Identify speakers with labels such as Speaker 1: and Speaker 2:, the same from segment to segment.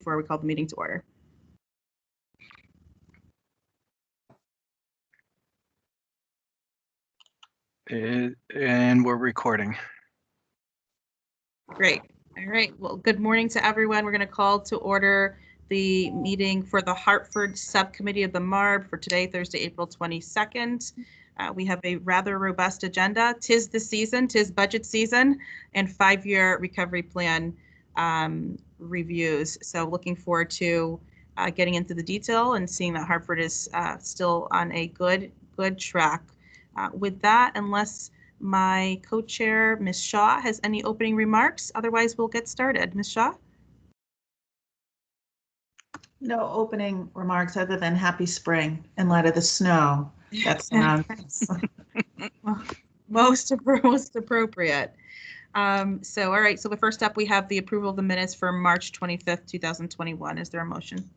Speaker 1: before we call the meeting to order.
Speaker 2: And we're recording.
Speaker 1: Great. All right. Well, good morning to everyone. We're going to call to order the meeting for the Hartford Subcommittee of the MARB for today, Thursday, April 22nd. We have a rather robust agenda. Tis the season, tis budget season, and 5-year recovery plan reviews. So looking forward to getting into the detail and seeing that Hartford is still on a good track. With that, unless my co-chair, Ms. Shaw, has any opening remarks, otherwise we'll get started. Ms. Shaw?
Speaker 3: No opening remarks other than happy spring in light of the snow. That sounds
Speaker 1: well, most appropriate. So, all right. So the first up, we have the approval of the minutes for March 25th, 2021. Is there a motion?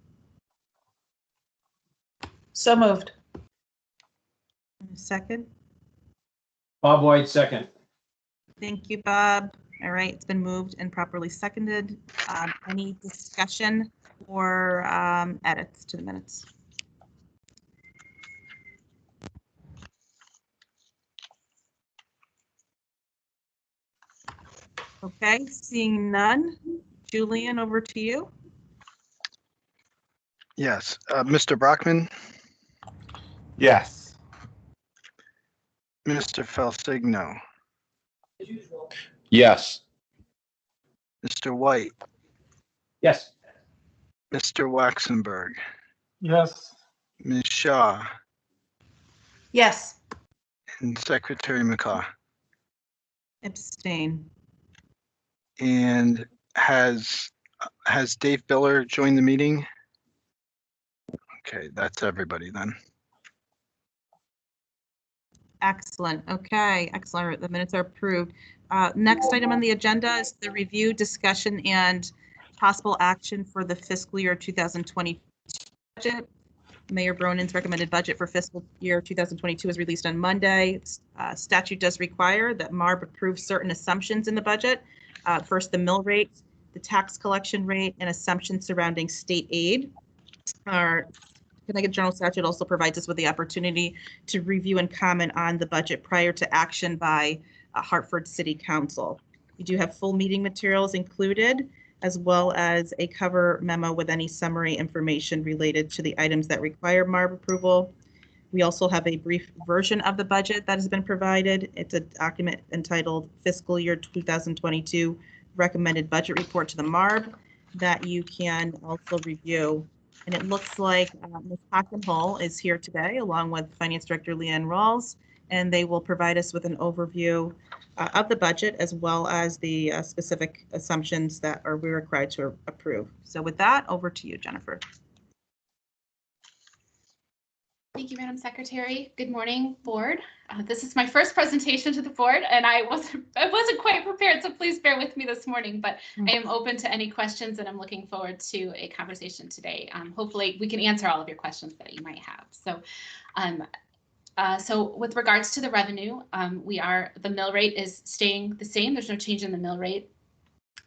Speaker 3: so moved.
Speaker 1: A second?
Speaker 4: Bob White, second.
Speaker 1: Thank you, Bob. All right. It's been moved and properly seconded. Any discussion or edits to the minutes? Okay, seeing none. Julian, over to you.
Speaker 2: Yes. Mr. Brockman,
Speaker 4: Yes.
Speaker 2: Mr. Felsigno,
Speaker 4: Yes.
Speaker 2: Mr. White,
Speaker 4: Yes.
Speaker 2: Mr. Waxenberg,
Speaker 4: Yes.
Speaker 2: Ms. Shaw,
Speaker 3: Yes.
Speaker 2: and Secretary McCaw.
Speaker 1: Abstain.
Speaker 2: And has Dave Biller joined the meeting? Okay, that's everybody then.
Speaker 1: Excellent. Okay, excellent. The minutes are approved. Next item on the agenda is the review, discussion, and possible action for the fiscal year 2020 budget. Mayor Bronin's recommended budget for fiscal year 2022 was released on Monday. Statute does require that MARB approve certain assumptions in the budget. First, the mill rate, the tax collection rate, and assumptions surrounding state aid. Our Connecticut General Statute also provides us with the opportunity to review and comment on the budget prior to action by Hartford City Council. We do have full meeting materials included, as well as a cover memo with any summary information related to the items that require MARB approval. We also have a brief version of the budget that has been provided. It's a document entitled Fiscal Year 2022 Recommended Budget Report to the MARB that you can also review. And it looks like Ms. Hockenhull is here today, along with Finance Director Leanne Rawls, and they will provide us with an overview of the budget, as well as the specific assumptions that we're required to approve. So with that, over to you, Jennifer.
Speaker 5: Thank you, Madam Secretary. Good morning, board. This is my first presentation to the board, and I wasn't quite prepared, so please bear with me this morning, but I am open to any questions, and I'm looking forward to a conversation today. Hopefully we can answer all of your questions that you might have. So with regards to the revenue, the mill rate is staying the same. There's no change in the mill rate.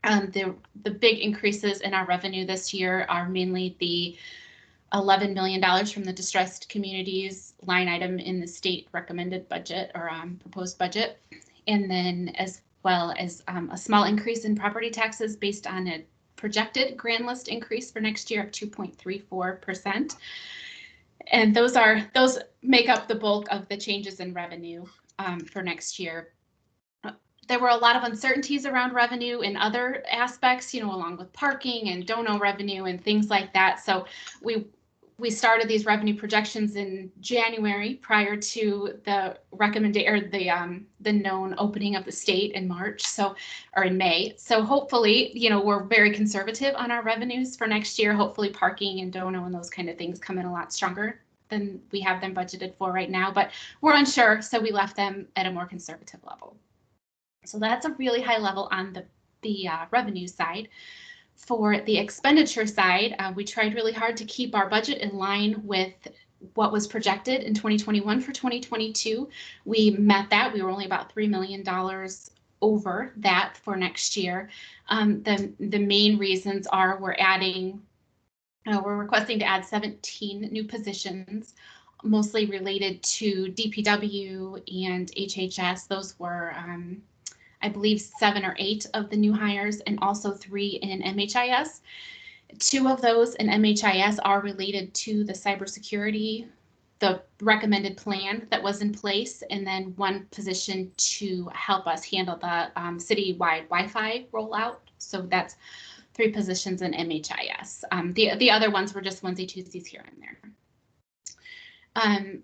Speaker 5: The big increases in our revenue this year are mainly the $11 million from the distressed communities line item in the state recommended budget or proposed budget, and then as well as a small increase in property taxes based on a projected grand list increase for next year of 2.34%. And those make up the bulk of the changes in revenue for next year. There were a lot of uncertainties around revenue in other aspects, along with parking and dono revenue and things like that. So we started these revenue projections in January prior to the the known opening of the state in March, or in May. So hopefully, we're very conservative on our revenues for next year. Hopefully parking and dono and those kind of things come in a lot stronger than we have them budgeted for right now, but we're unsure, so we left them at a more conservative level. So that's a really high level on the revenue side. For the expenditure side, we tried really hard to keep our budget in line with what was projected in 2021 for 2022. We met that. We were only about $3 million over that for next year. The main reasons are we're adding We're requesting to add 17 new positions, mostly related to DPW and HHS. Those were, I believe, 7 or 8 of the new hires, and also 3 in MHIS. 2 of those in MHIS are related to the cybersecurity, the recommended plan that was in place, and then 1 position to help us handle the citywide Wi-Fi rollout. So that's 3 positions in MHIS. The other ones were just onesie-twosies here and there.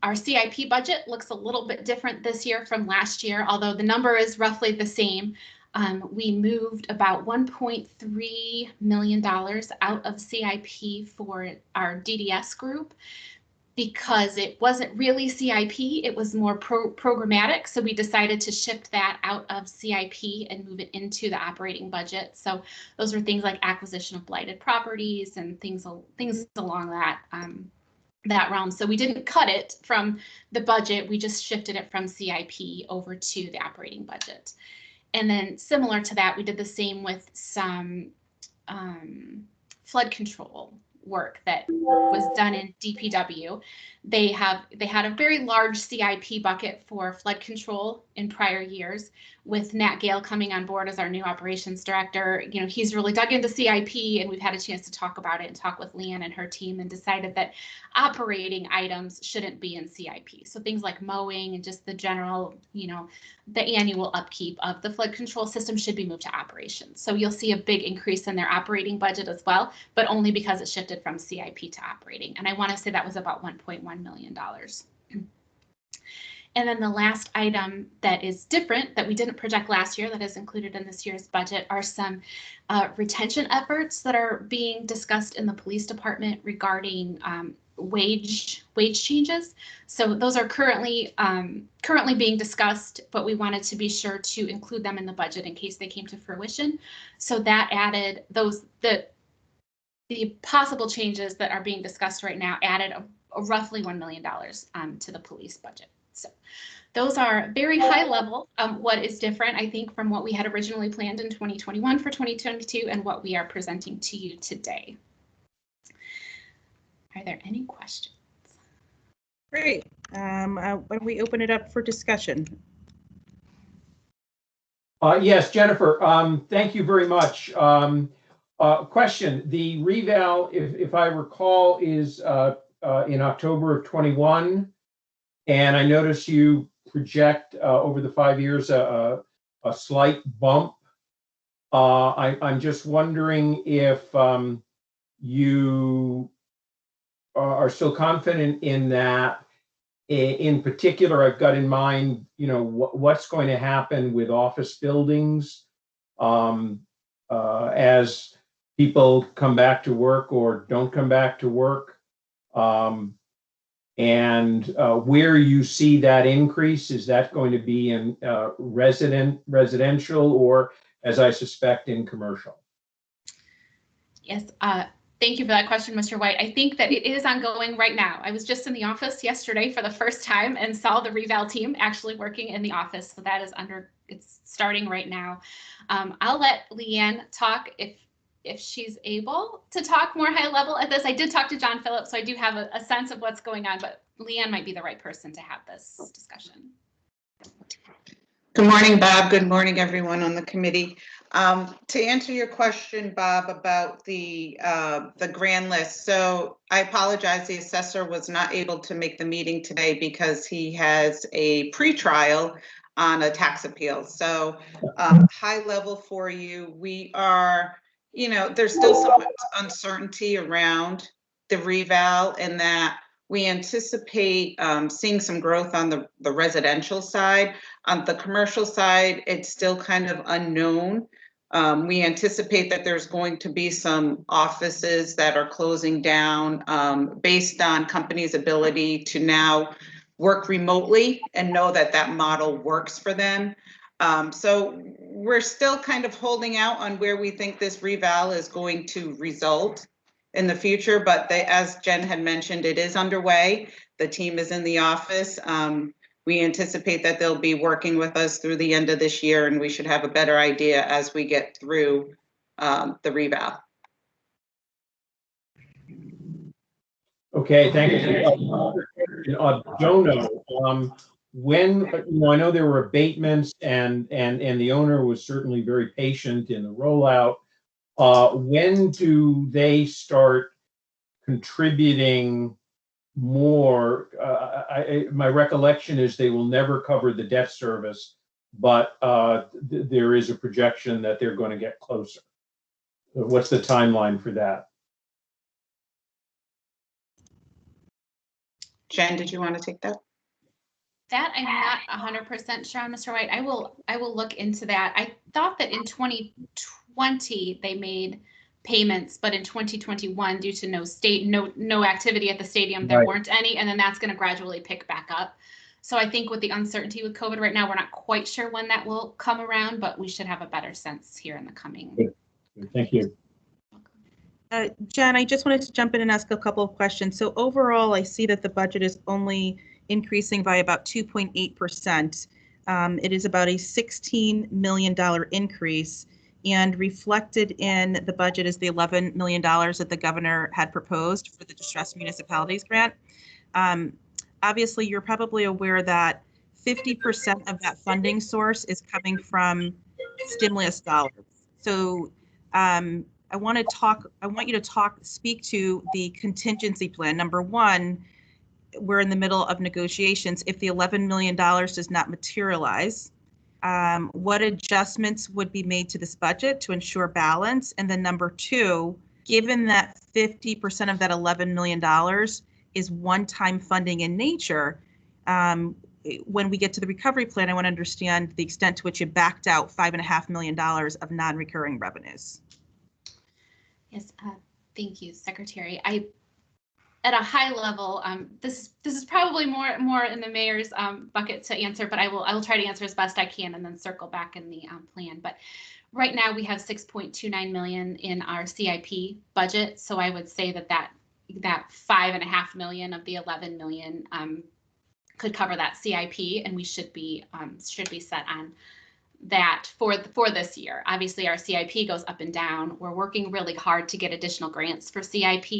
Speaker 5: Our CIP budget looks a little bit different this year from last year, although the number is roughly the same. We moved about $1.3 million out of CIP for our DDS group because it wasn't really CIP, it was more programmatic. So we decided to shift that out of CIP and move it into the operating budget. So those are things like acquisition of blighted properties and things along that realm. So we didn't cut it from the budget, we just shifted it from CIP over to the operating budget. And then similar to that, we did the same with some flood control work that was done in DPW. They had a very large CIP bucket for flood control in prior years. With Nat Gale coming on board as our new operations director, you know, he's really dug into CIP, and we've had a chance to talk about it and talk with Leanne and her team, and decided that operating items shouldn't be in CIP. So things like mowing and just the general, you know, the annual upkeep of the flood control system should be moved to operations. So you'll see a big increase in their operating budget as well, but only because it shifted from CIP to operating. And I want to say that was about $1.1 million. And then the last item that is different that we didn't project last year that is included in this year's budget are some retention efforts that are being discussed in the police department regarding wage changes. So those are currently being discussed, but we wanted to be sure to include them in the budget in case they came to fruition. So that added the possible changes that are being discussed right now added a roughly $1 million to the police budget. So those are very high level. What is different, I think, from what we had originally planned in 2021 for 2022 and what we are presenting to you today. Are there any questions?
Speaker 1: Great. Why don't we open it up for discussion?
Speaker 4: Yes, Jennifer, thank you very much. Question, the reval, if I recall, is in October of 21. And I notice you project over the 5 years a slight bump. I'm just wondering if you are still confident in that. In particular, I've got in mind, you know, what's going to happen with office buildings as people come back to work or don't come back to work. And where you see that increase, is that going to be in residential or, as I suspect, in commercial?
Speaker 5: Yes, thank you for that question, Mr. White. I think that it is ongoing right now. I was just in the office yesterday for the first time and saw the reval team actually working in the office. So that is it's starting right now. I'll let Leanne talk if she's able to talk more high level at this. I did talk to John Phillips, so I do have a sense of what's going on, but Leanne might be the right person to have this discussion.
Speaker 6: Good morning, Bob. Good morning, everyone on the committee. To answer your question, Bob, about the grand list. So I apologize, the assessor was not able to make the meeting today because he has a pretrial on a tax appeal. So high level for you, we are, you know, there's still some uncertainty around the reval, and that we anticipate seeing some growth on the residential side. On the commercial side, it's still kind of unknown. We anticipate that there's going to be some offices that are closing down based on companies' ability to now work remotely and know that that model works for them. So we're still kind of holding out on where we think this reval is going to result in the future, but as Jen had mentioned, it is underway. The team is in the office. We anticipate that they'll be working with us through the end of this year, and we should have a better idea as we get through the reval.
Speaker 4: Okay, thank you. Dono, when, I know there were abatements and the owner was certainly very patient in the rollout. When do they start contributing more? My recollection is they will never cover the debt service, but there is a projection that they're going to get closer. What's the timeline for that?
Speaker 6: Jen, did you want to take that?
Speaker 5: That I'm not 100% sure on, Mr. White. I will look into that. I thought that in 2020 they made payments, but in 2021, due to no activity at the stadium, there weren't any, and then that's going to gradually pick back up. So I think with the uncertainty with COVID right now, we're not quite sure when that will come around, but we should have a better sense here in the coming.
Speaker 4: Good. Thank you.
Speaker 1: Jen, I just wanted to jump in and ask a couple of questions. So overall, I see that the budget is only increasing by about 2.8%. It is about a $16 million increase, and reflected in the budget is the $11 million that the governor had proposed for the distressed municipalities grant. Obviously, you're probably aware that 50% of that funding source is coming from stimulus dollars. So I want you to speak to the contingency plan. Number one, we're in the middle of negotiations. If the $11 million does not materialize, what adjustments would be made to this budget to ensure balance? And then number two, given that 50% of that $11 million is one-time funding in nature, when we get to the recovery plan, I want to understand the extent to which you backed out $5.5 million of non-recurring revenues.
Speaker 5: Yes, thank you, Secretary. At a high level, this is probably more in the mayor's bucket to answer, but I will try to answer as best I can and then circle back in the plan. But right now we have $6.29 million in our CIP budget, so I would say that $5.5 million of the $11 million could cover that CIP, and we should be set on that for this year. Obviously, our CIP goes up and down. We're working really hard to get additional grants for CIP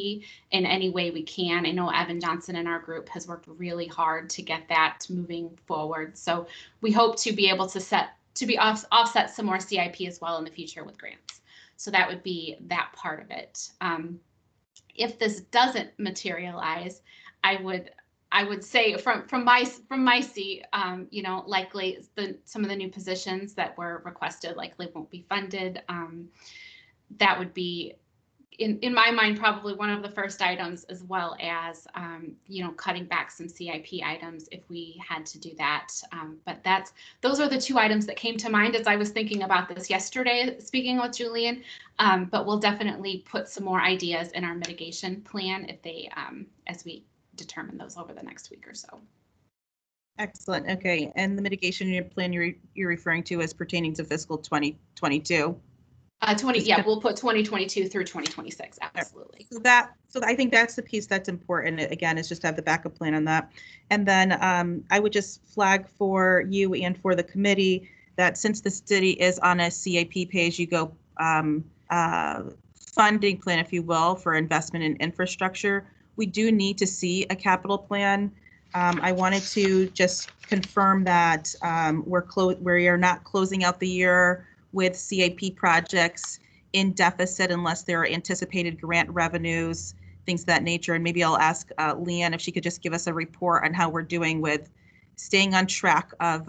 Speaker 5: in any way we can. I know Evan Johnson in our group has worked really hard to get that moving forward. So we hope to be able to offset some more CIP as well in the future with grants. So that would be that part of it. If this doesn't materialize, I would say from my seat, likely some of the new positions that were requested likely won't be funded. That would be, in my mind, probably one of the first items, as well as cutting back some CIP items if we had to do that. But those are the two items that came to mind as I was thinking about this yesterday, speaking with Julian. But we'll definitely put some more ideas in our mitigation plan if they as we determine those over the next week or so.
Speaker 1: Excellent. Okay, and the mitigation plan you're referring to as pertaining to fiscal 2022.
Speaker 5: We'll put 2022 through 2026. Absolutely.
Speaker 1: So I think that's the piece that's important. Again, is just to have the backup plan on that. And then I would just flag for you and for the committee that since the city is on a CIP pay-as-you-go funding plan, if you will, for investment in infrastructure, we do need to see a capital plan. I wanted to just confirm that we are not closing out the year with CIP projects in deficit unless there are anticipated grant revenues, things of that nature. And maybe I'll ask Leanne if she could just give us a report on how we're doing with staying on track of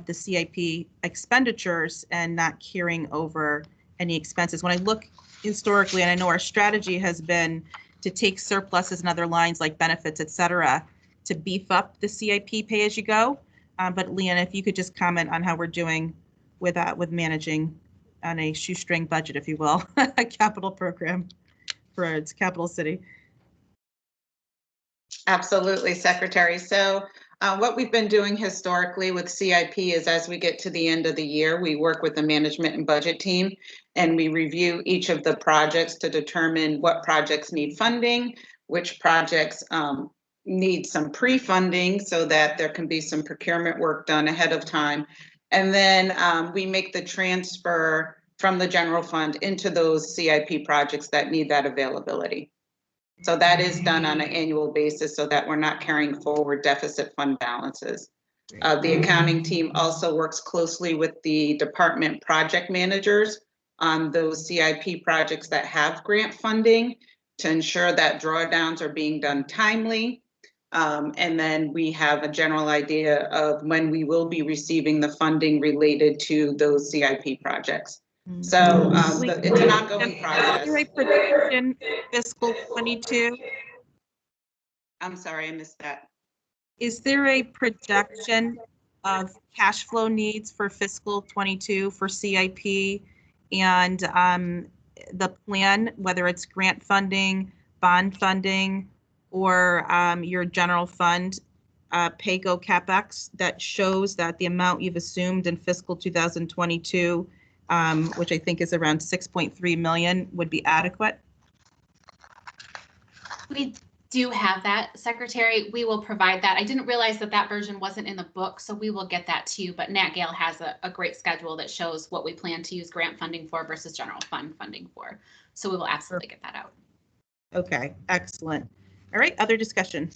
Speaker 1: the CIP expenditures and not carrying over any expenses. When I look historically, and I know our strategy has been to take surpluses and other lines like benefits, et cetera, to beef up the CIP pay-as-you-go. But Leanne, if you could just comment on how we're doing with managing on a shoestring budget, if you will, a capital program for its capital city.
Speaker 6: Absolutely, Secretary. So what we've been doing historically with CIP is as we get to the end of the year, we work with the management and budget team and we review each of the projects to determine what projects need funding, which projects need some pre-funding so that there can be some procurement work done ahead of time. And then we make the transfer from the general fund into those CIP projects that need that availability. So that is done on an annual basis so that we're not carrying forward deficit fund balances. The accounting team also works closely with the department project managers on those CIP projects that have grant funding to ensure that drawdowns are being done timely. And then we have a general idea of when we will be receiving the funding related to those CIP projects. So it's an ongoing process.
Speaker 1: Is there a projection fiscal 22?
Speaker 6: I'm sorry, I missed that.
Speaker 1: Is there a projection of cash flow needs for fiscal 22 for CIP and the plan, whether it's grant funding, bond funding, or your general fund pay-go CapEx that shows that the amount you've assumed in fiscal 2022, which I think is around 6.3 million, would be adequate?
Speaker 5: We do have that, Secretary. We will provide that. I didn't realize that that version wasn't in the book, so we will get that to you. But Nat Gale has a great schedule that shows what we plan to use grant funding for versus general fund funding for. So we will absolutely get that out.
Speaker 1: Okay, excellent. All right, other discussion?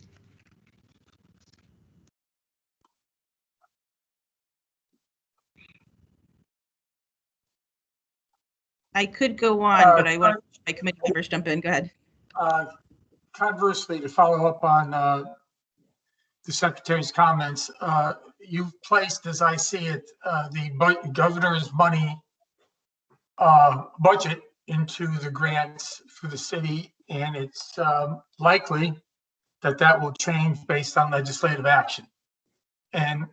Speaker 1: I could go on, but I want my committee members jump in. Go ahead.
Speaker 7: Conversely, to follow up on the Secretary's comments, you've placed, as I see it, the governor's money budget into the grants for the city, and it's likely that that will change based on legislative action. And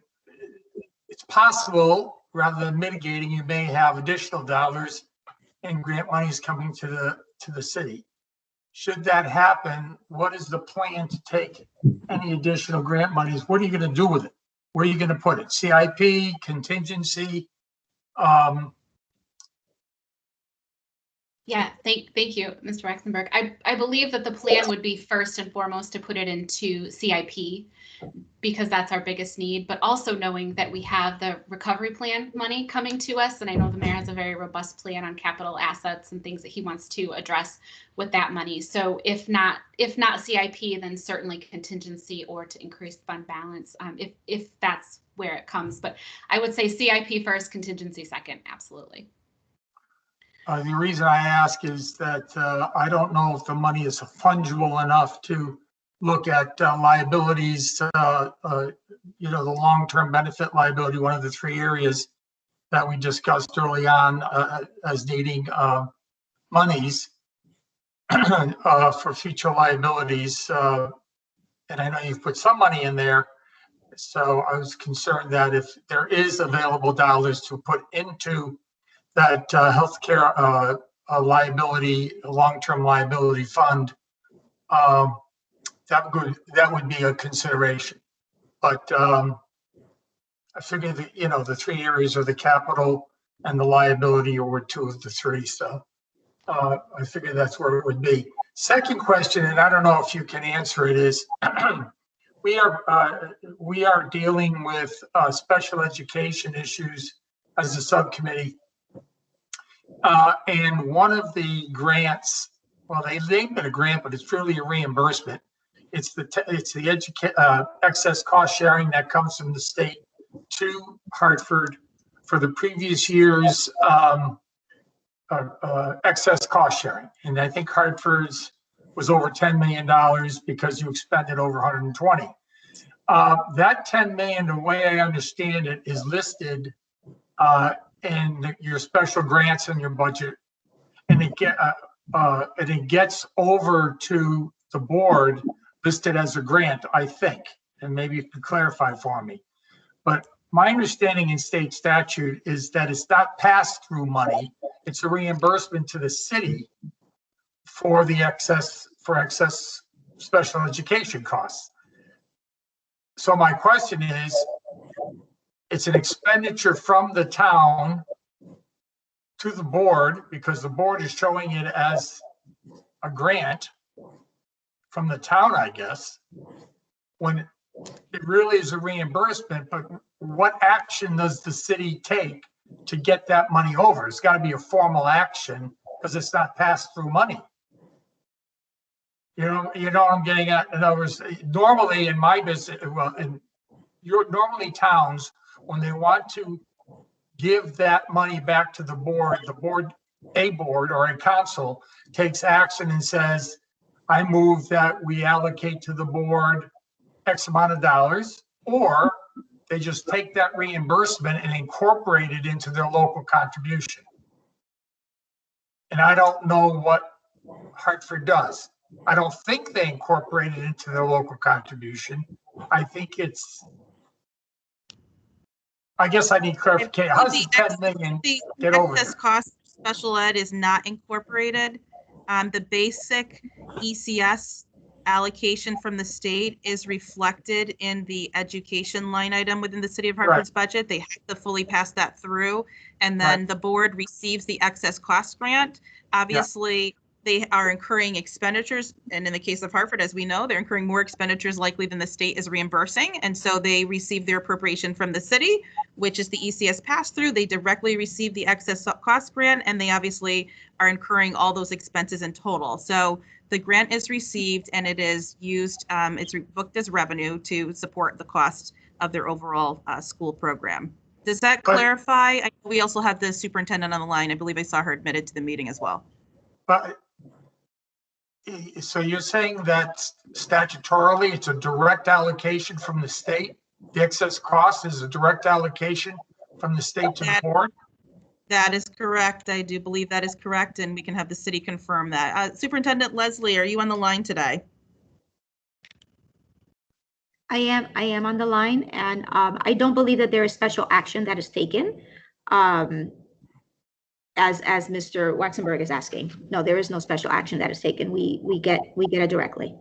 Speaker 7: it's possible, rather than mitigating, you may have additional dollars and grant monies coming to the city. Should that happen, what is the plan to take any additional grant monies? What are you going to do with it? Where are you going to put it? CIP, contingency?
Speaker 5: Yeah, thank you, Mr. Rexenberg. I believe that the plan would be first and foremost to put it into CIP because that's our biggest need, but also knowing that we have the recovery plan money coming to us. And I know the mayor has a very robust plan on capital assets and things that he wants to address with that money. So if not CIP, then certainly contingency or to increase fund balance, if that's where it comes. But I would say CIP first, contingency second, absolutely.
Speaker 7: The reason I ask is that I don't know if the money is fungible enough to look at liabilities, the long-term benefit liability, one of the three areas that we discussed early on as needing monies for future liabilities. And I know you've put some money in there. So I was concerned that if there is available dollars to put into that healthcare liability, long-term liability fund, that would be a consideration. But I figured that, the three areas are the capital and the liability were two of the three. So I figured that's where it would be. Second question, and I don't know if you can answer it, is we are dealing with special education issues as a subcommittee. And one of the grants, well, they named it a grant, but it's really a reimbursement. It's the excess cost sharing that comes from the state to Hartford for the previous year's excess cost sharing. And I think Hartford's was over $10 million because you expended over 120. That 10 million, the way I understand it, is listed in your special grants in your budget, and it gets over to the board listed as a grant, I think, and maybe you can clarify for me. But my understanding in state statute is that it's not pass-through money; it's a reimbursement to the city for the excess special education costs. So my question is, it's an expenditure from the town to the board because the board is showing it as a grant from the town, I guess, when it really is a reimbursement. But what action does the city take to get that money over? It's got to be a formal action because it's not pass-through money. You know what I'm getting at. In other words, normally in my business, well, normally towns, when they want to give that money back to the board, a board or a council takes action and says, I move that we allocate to the board X amount of dollars, or they just take that reimbursement and incorporate it into their local contribution. And I don't know what Hartford does. I don't think they incorporate it into their local contribution. I think I guess I need clarification. How does the 10 million get over
Speaker 1: excess
Speaker 7: there?
Speaker 1: cost for special ed is not incorporated. The basic ECS allocation from the state is reflected in the education line item within the city of Hartford's budget. They have to fully pass that through, and then the board receives the excess cost grant. Obviously, they are incurring expenditures, and in the case of Hartford, as we know, they're incurring more expenditures likely than the state is reimbursing, and so they receive their appropriation from the city, which is the ECS pass-through. They directly receive the excess cost grant, and they obviously are incurring all those expenses in total. So the grant is received, and it is used, it's booked as revenue to support the cost of their overall school program. Does that clarify? We also have the superintendent on the line. I believe I saw her admitted to the meeting as well.
Speaker 7: But so you're saying that statutorily it's a direct allocation from the state? The excess cost is a direct allocation from the state to the board?
Speaker 1: That is correct. I do believe that is correct, and we can have the city confirm that. Superintendent Leslie, are you on the line today?
Speaker 8: I am on the line, and I don't believe that there is special action that is taken, as Mr. Waxenberg is asking. No, there is no special action that is taken. We get it directly.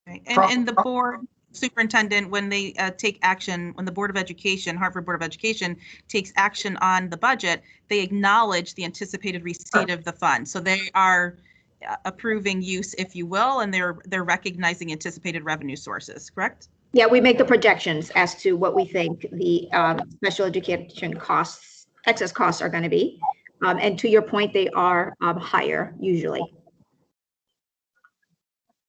Speaker 1: Okay. And the board superintendent, when they take action, when the Board of Education, Hartford Board of Education takes action on the budget, they acknowledge the anticipated receipt of the fund. So they are approving use, if you will, and they're recognizing anticipated revenue sources, correct?
Speaker 8: Yeah, we make the projections as to what we think the special education costs, excess costs are going to be. And to your point, they are higher usually.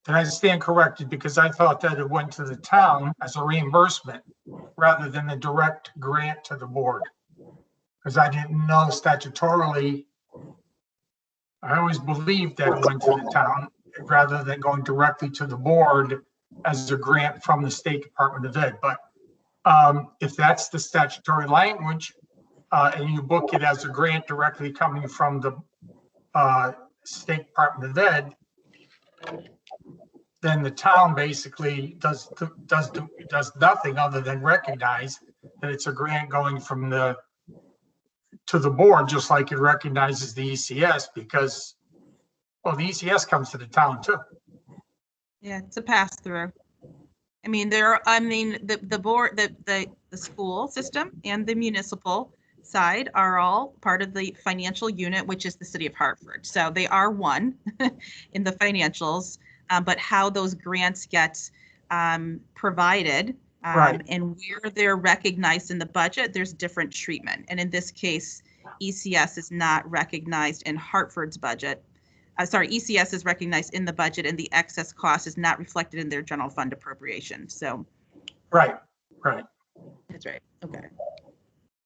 Speaker 7: Did I stand corrected? Because I thought that it went to the town as a reimbursement rather than a direct grant to the board. Because I didn't know statutorily, I always believed that it went to the town rather than going directly to the board as a grant from the State Department of Ed. But if that's the statutory language and you book it as a grant directly coming from the State Department of Ed, then the town basically does nothing other than recognize that it's a grant going from to the board, just like it recognizes the ECS, because, well, the ECS comes to the town too.
Speaker 1: Yeah, it's a pass through. I mean, the board, the school system and the municipal side are all part of the financial unit, which is the city of Hartford. So they are one in the financials. But how those grants get provided and where they're recognized in the budget, there's different treatment. And in this case, ECS is not recognized in Hartford's budget. ECS is recognized in the budget, and the excess cost is not reflected in their general fund appropriation. So,
Speaker 7: right.
Speaker 1: That's right. Okay.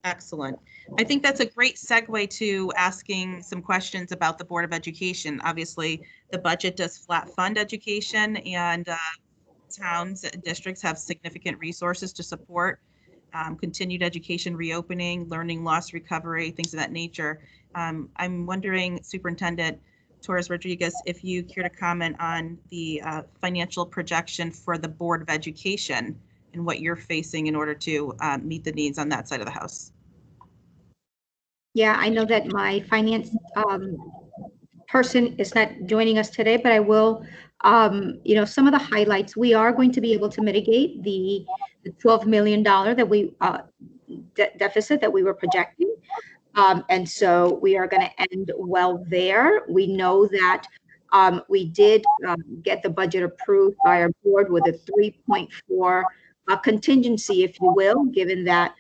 Speaker 1: Excellent. I think that's a great segue to asking some questions about the Board of Education. Obviously, the budget does flat fund education, and towns and districts have significant resources to support continued education reopening, learning loss recovery, things of that nature. I'm wondering, Superintendent Torres-Rodriguez, if you care to comment on the financial projection for the Board of Education and what you're facing in order to meet the needs on that side of the house.
Speaker 8: Yeah, I know that my finance person is not joining us today, but I will, some of the highlights. We are going to be able to mitigate the $12 million that we deficit that we were projecting. And so we are going to end well there. We know that we did get the budget approved by our board with a 3.4 contingency, if you will, given that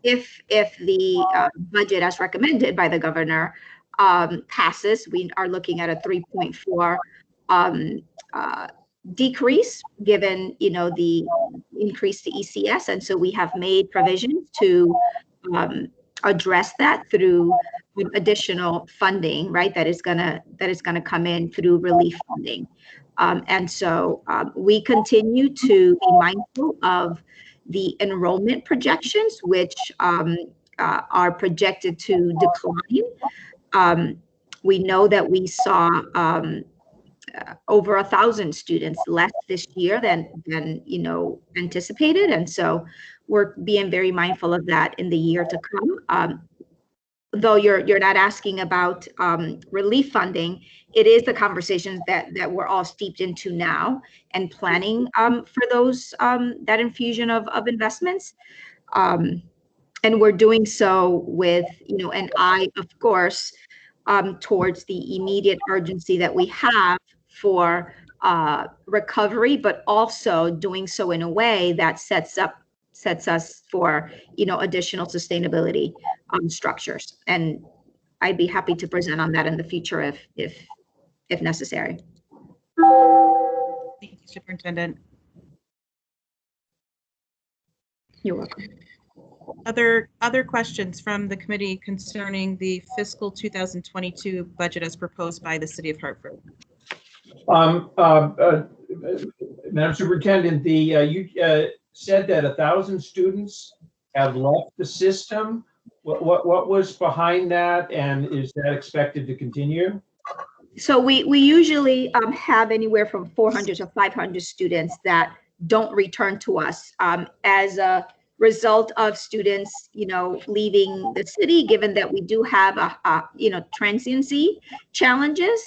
Speaker 8: if the budget as recommended by the governor passes, we are looking at a 3.4 decrease given, the increase to ECS. And so we have made provisions to address that through additional funding, right? That is gonna come in through relief funding. And so we continue to be mindful of the enrollment projections, which are projected to decline. We know that we saw over 1,000 students less this year than anticipated, and so we're being very mindful of that in the year to come. Though you're not asking about relief funding, it is the conversations that we're all steeped into now and planning for those that infusion of investments. And we're doing so with an eye, of course, towards the immediate urgency that we have for recovery, but also doing so in a way that sets us for additional sustainability structures. And I'd be happy to present on that in the future if necessary.
Speaker 1: Thank you, Superintendent.
Speaker 8: You're welcome.
Speaker 1: Other questions from the committee concerning the fiscal 2022 budget as proposed by the City of Hartford?
Speaker 4: Madam Superintendent, you said that 1,000 students have left the system. What was behind that, and is that expected to continue?
Speaker 8: So we usually have anywhere from 400 to 500 students that don't return to us as a result of students, leaving the city, given that we do have transiency challenges.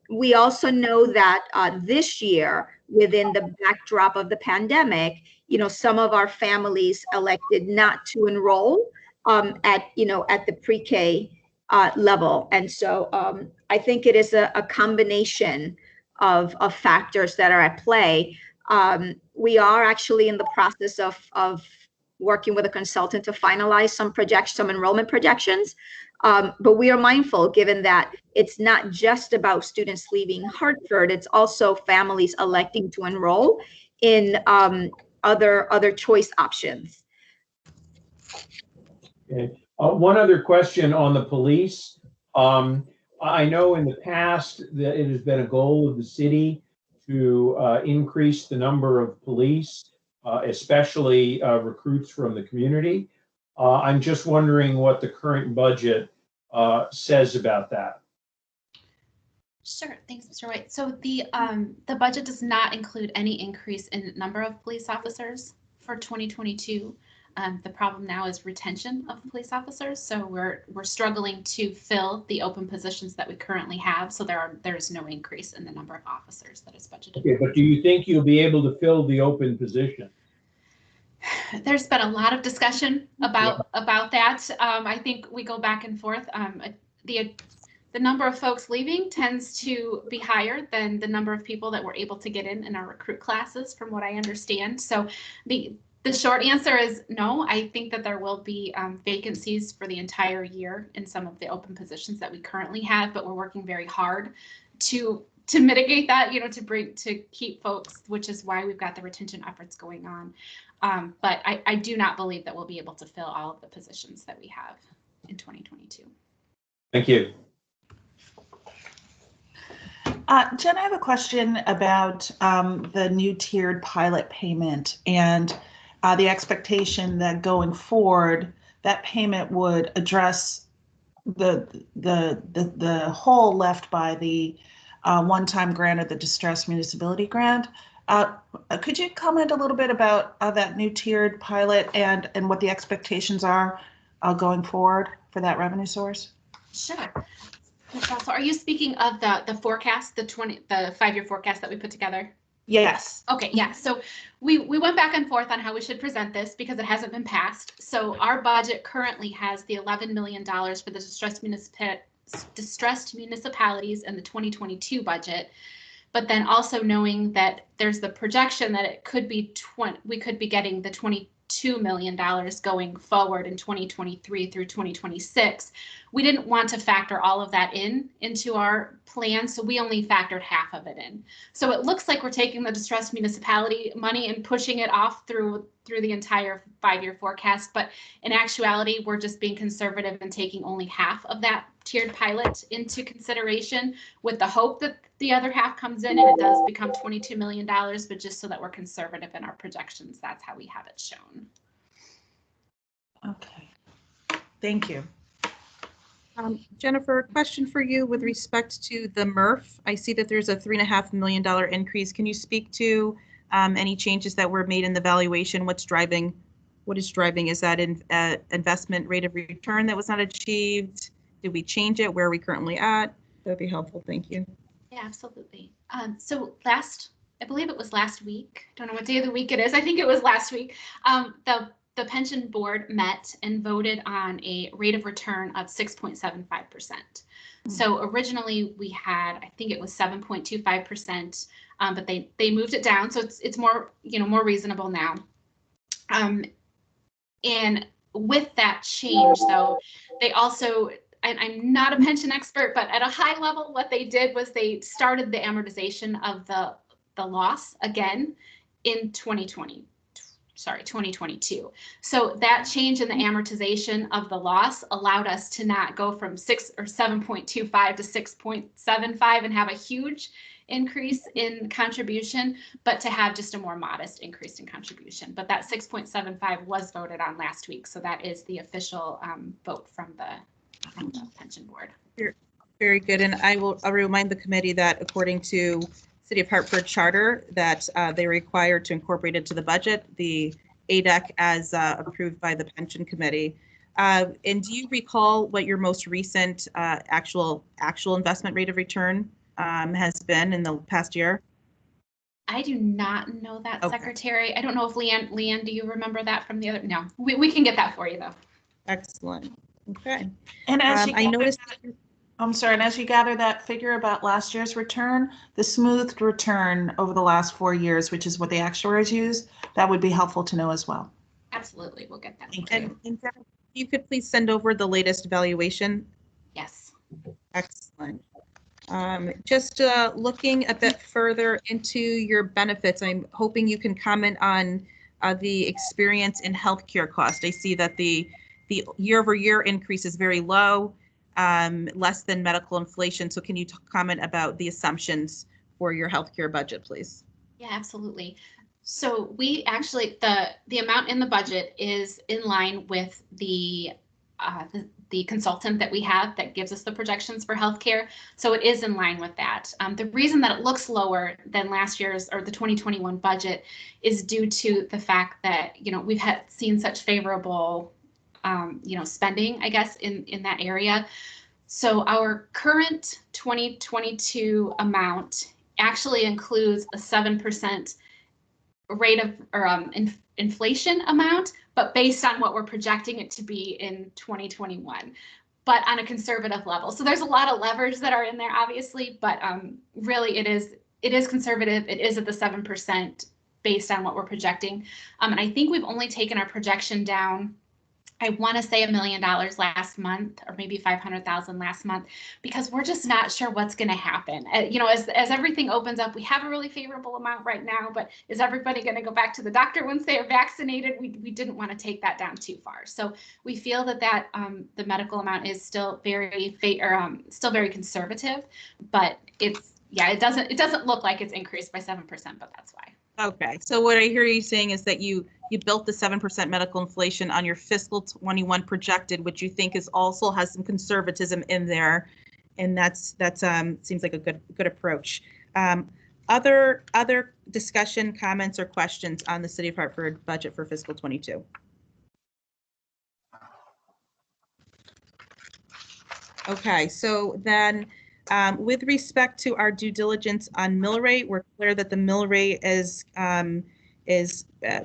Speaker 8: We also know that this year, within the backdrop of the pandemic, some of our families elected not to enroll at the pre-K level. And so I think it is a combination of factors that are at play. We are actually in the process of working with a consultant to finalize some enrollment projections. But we are mindful, given that it's not just about students leaving Hartford, it's also families electing to enroll in other choice options.
Speaker 4: Okay. One other question on the police. I know in the past that it has been a goal of the city to increase the number of police, especially recruits from the community. I'm just wondering what the current budget says about that.
Speaker 5: Sure, thanks, Mr. White. So the budget does not include any increase in number of police officers for 2022. The problem now is retention of police officers. So we're struggling to fill the open positions that we currently have. So there is no increase in the number of officers that is budgeted.
Speaker 4: Okay, but do you think you'll be able to fill the open position?
Speaker 5: There's been a lot of discussion about that. I think we go back and forth. The number of folks leaving tends to be higher than the number of people that we're able to get in our recruit classes, from what I understand. So the short answer is no. I think that there will be vacancies for the entire year in some of the open positions that we currently have, but we're working very hard to mitigate that, to keep folks, which is why we've got the retention efforts going on. But I do not believe that we'll be able to fill all of the positions that we have in 2022.
Speaker 4: Thank you.
Speaker 3: Jen, I have a question about the new tiered pilot payment and the expectation that going forward, that payment would address the hole left by the one-time grant or the distressed municipality grant. Could you comment a little bit about that new tiered pilot and what the expectations are going forward for that revenue source?
Speaker 5: Sure. Michelle, so are you speaking of the forecast, the 5-year forecast that we put together?
Speaker 3: Yes.
Speaker 5: Okay, yeah. So we went back and forth on how we should present this because it hasn't been passed. So our budget currently has the $11 million for the distressed municipalities in the 2022 budget. But then also knowing that there's the projection that it could be we could be getting the $2 million going forward in 2023 through 2026. We didn't want to factor all of that into our plan, so we only factored half of it in. So it looks like we're taking the distressed municipality money and pushing it off through the entire 5-year forecast, but in actuality, we're just being conservative and taking only half of that tiered pilot into consideration, with the hope that the other half comes in and it does become $22 million, but just so that we're conservative in our projections, that's how we have it shown.
Speaker 3: Okay, thank you.
Speaker 1: Jennifer, a question for you with respect to the MRF. I see that there's a $3.5 million increase. Can you speak to any changes that were made in the valuation? What is driving? Is that investment rate of return that was not achieved? Did we change it? Where are we currently at? That would be helpful. Thank you.
Speaker 5: Yeah, absolutely. So I believe it was last week. Don't know what day of the week it is. I think it was last week. The pension board met and voted on a rate of return of 6.75%. So originally we had, I think it was 7.25%, but they moved it down, so it's more, more reasonable now. And with that change, though, they also, I'm not a pension expert, but at a high level, what they did was they started the amortization of the loss again in 2022. So that change in the amortization of the loss allowed us to not go from 7.25 to 6.75 and have a huge increase in contribution, but to have just a more modest increase in contribution. But that 6.75 was voted on last week, so that is the official vote from the pension board.
Speaker 1: Very good, and I'll remind the committee that according to City of Hartford Charter, that they're required to incorporate into the budget the ADEC as approved by the pension committee. And do you recall what your most recent actual investment rate of return has been in the past year?
Speaker 5: I do not know that,
Speaker 1: okay.
Speaker 5: Secretary. I don't know if Leanne, do you remember that from the other? No, we can get that for you though.
Speaker 1: Excellent. Okay.
Speaker 3: And as
Speaker 1: I noticed.
Speaker 3: I'm sorry, and as you gather that figure about last year's return, the smoothed return over the last 4 years, which is what the actuaries use, that would be helpful to know as well.
Speaker 5: Absolutely, we'll get that.
Speaker 3: Thank
Speaker 1: you. And you could please send over the latest valuation.
Speaker 5: Yes.
Speaker 1: Excellent. Just looking a bit further into your benefits, I'm hoping you can comment on the experience in healthcare cost. I see that the year-over-year increase is very low. Less than medical inflation. So can you comment about the assumptions for your healthcare budget, please?
Speaker 5: Yeah, absolutely. So we actually, the amount in the budget is in line with the consultant that we have that gives us the projections for healthcare. So it is in line with that. The reason that it looks lower than last year's or the 2021 budget is due to the fact that, we've seen such favorable spending, I guess, in that area. So our current 2022 amount actually includes a 7% rate of inflation amount, but based on what we're projecting it to be in 2021, but on a conservative level. So there's a lot of levers that are in there, obviously, but really it is conservative. It is at the 7% based on what we're projecting. And I think we've only taken our projection down, I want to say $1 million last month, or maybe 500,000 last month, because we're just not sure what's going to happen. As everything opens up, we have a really favorable amount right now, but is everybody going to go back to the doctor once they are vaccinated? We didn't want to take that down too far. So we feel that the medical amount is still very conservative, but it doesn't look like it's increased by 7%, but that's why.
Speaker 1: Okay, so what I hear you saying is that you built the 7% medical inflation on your fiscal 21 projected, which you think is also has some conservatism in there, and that's seems like a good approach. Other discussion, comments, or questions on the City of Hartford budget for fiscal 22? Okay, so then with respect to our due diligence on mill rate, we're clear that the mill rate is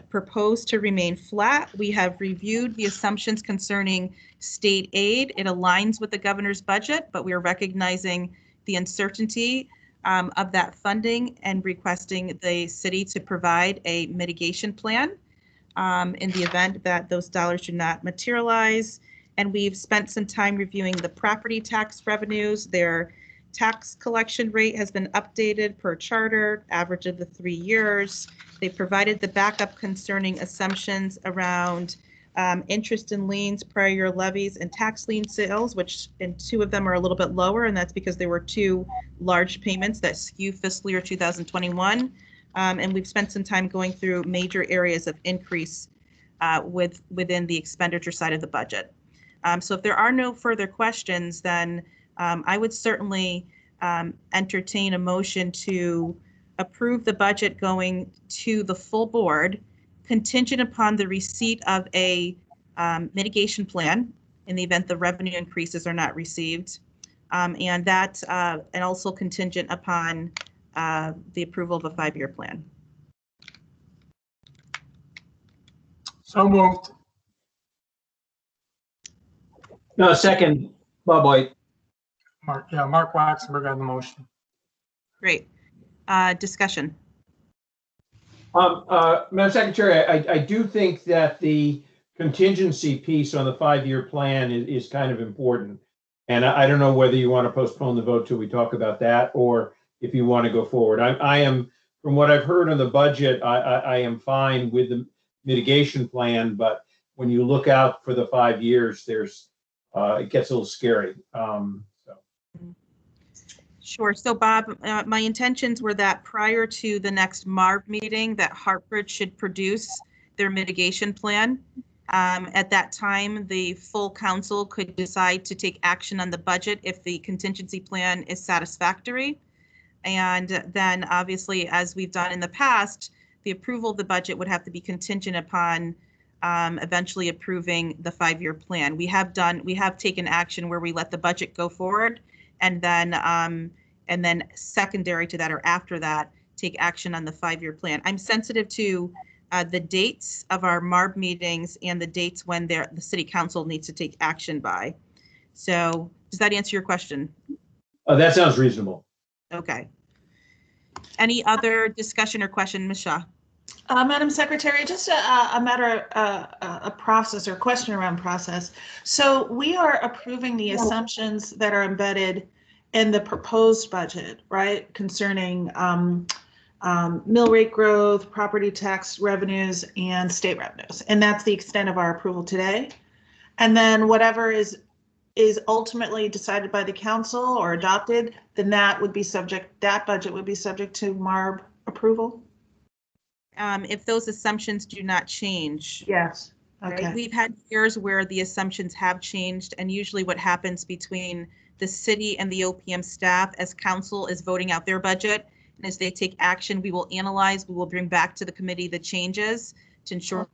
Speaker 1: proposed to remain flat. We have reviewed the assumptions concerning state aid. It aligns with the governor's budget, but we are recognizing the uncertainty of that funding and requesting the city to provide a mitigation plan. in the event that those dollars do not materialize. And we've spent some time reviewing the property tax revenues. Their tax collection rate has been updated per charter, average of the 3 years. They provided the backup concerning assumptions around interest and liens, prior year levies, and tax lien sales, which and 2 of them are a little bit lower, and that's because there were 2 large payments that skew fiscal year 2021. And we've spent some time going through major areas of increase within the expenditure side of the budget. So if there are no further questions, then I would certainly entertain a motion to approve the budget going to the full board, contingent upon the receipt of a mitigation plan in the event the revenue increases are not received, and also contingent upon the approval of a 5-year plan.
Speaker 7: So moved.
Speaker 4: No, second, Bob White.
Speaker 7: Mark Waxenberg on the motion.
Speaker 1: Great. Discussion.
Speaker 4: Madam Secretary, I do think that the contingency piece on the 5-year plan is kind of important. And I don't know whether you want to postpone the vote till we talk about that, or if you want to go forward. I am, from what I've heard on the budget, I am fine with the mitigation plan, but when you look out for the 5 years, it gets a little scary.
Speaker 1: Sure. So Bob, my intentions were that prior to the next MARB meeting, that Hartford should produce their mitigation plan. At that time, the full council could decide to take action on the budget if the contingency plan is satisfactory. And then obviously, as we've done in the past, the approval of the budget would have to be contingent upon eventually approving the 5-year plan. We have taken action where we let the budget go forward, and then secondary to that or after that, take action on the 5-year plan. I'm sensitive to the dates of our MARB meetings and the dates when the city council needs to take action by. So does that answer your question?
Speaker 4: That sounds reasonable.
Speaker 1: Okay. Any other discussion or question, Ms. Shaw?
Speaker 3: Madam Secretary, just a matter of a process or question around process. So we are approving the assumptions that are embedded in the proposed budget, right, concerning mill rate growth, property tax revenues, and state revenues. And that's the extent of our approval today. And then whatever is ultimately decided by the council or adopted, then that budget would be subject to MARB approval?
Speaker 1: If those assumptions do not change.
Speaker 3: Yes. Okay.
Speaker 1: Right? We've had years where the assumptions have changed, and usually what happens between the city and the OPM staff as council is voting out their budget, and as they take action, we will analyze, we will bring back to the committee the changes to ensure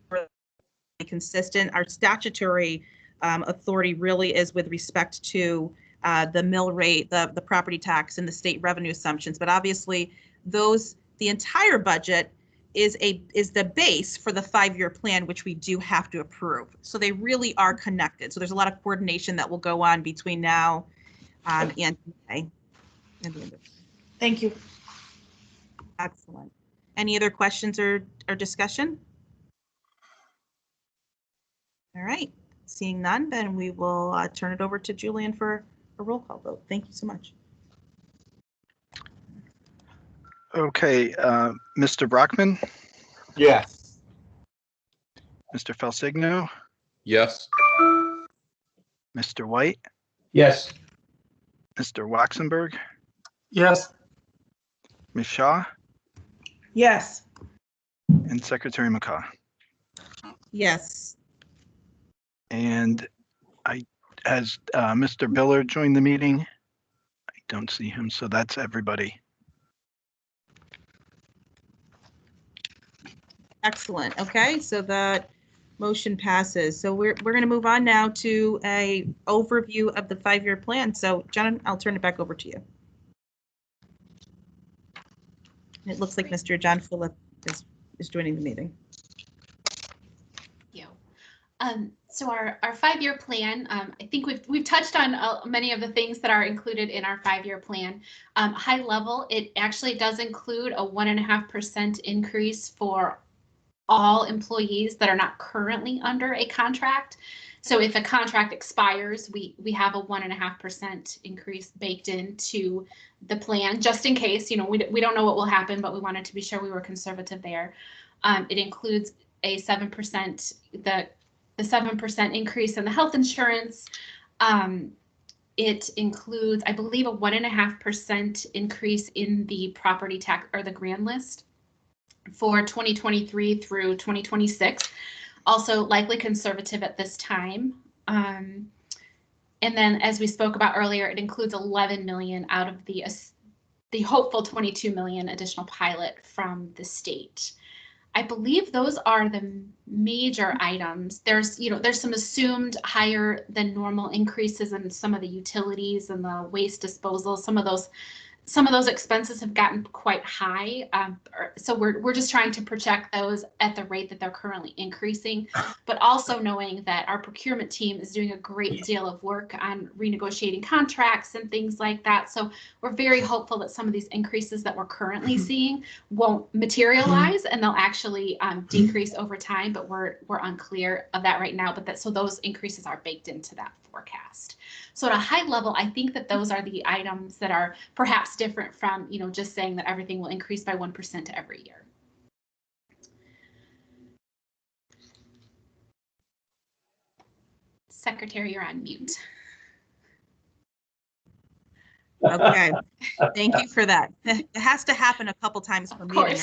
Speaker 1: we're consistent. Our statutory authority really is with respect to the mill rate, the property tax, and the state revenue assumptions, but obviously the entire budget is the base for the 5-year plan, which we do have to approve. So they really are connected. So there's a lot of coordination that will go on between now and May.
Speaker 3: Thank you.
Speaker 1: Excellent. Any other questions or discussion? All right. Seeing none, then we will turn it over to Julian for a roll call vote. Thank you so much.
Speaker 2: Okay, Mr. Brockman,
Speaker 9: Yes.
Speaker 2: Mr. Felsigno,
Speaker 9: Yes.
Speaker 2: Mr. White,
Speaker 4: Yes.
Speaker 2: Mr. Waxenberg,
Speaker 7: Yes.
Speaker 2: Ms. Shaw,
Speaker 3: Yes.
Speaker 2: and Secretary McCaw.
Speaker 1: Yes.
Speaker 2: And has Mr. Biller joined the meeting? I don't see him, so that's everybody.
Speaker 1: Excellent. Okay, so that motion passes. So we're going to move on now to a overview of the 5-year plan. So John, I'll turn it back over to you. It looks like Mr. John Phillip is joining the meeting.
Speaker 5: Thank you. So our 5-year plan, I think we've touched on many of the things that are included in our 5-year plan. High level, it actually does include a 1.5% increase for all employees that are not currently under a contract. So if a contract expires, we have a 1.5% increase baked into the plan, just in case. You know, we don't know what will happen, but we wanted to be sure we were conservative there. It includes a 7%, the 7% increase in the health insurance. It includes, I believe, a 1.5% increase in the property tax or the grand list for 2023 through 2026. Also likely conservative at this time. And then, as we spoke about earlier, it includes 11 million out of the hopeful 22 million additional pilot from the state. I believe those are the major items. There's some assumed higher than normal increases in some of the utilities and the waste disposal. Some of those expenses have gotten quite high. So we're just trying to project those at the rate that they're currently increasing, but also knowing that our procurement team is doing a great deal of work on renegotiating contracts and things like that. So we're very hopeful that some of these increases that we're currently seeing won't materialize and they'll actually decrease over time, but we're unclear of that right now. But so those increases are baked into that forecast. So at a high level, I think that those are the items that are perhaps different from, just saying that everything will increase by 1% every year. Secretary, you're on mute.
Speaker 1: Okay, thank you for that. It has to happen a couple times per meeting.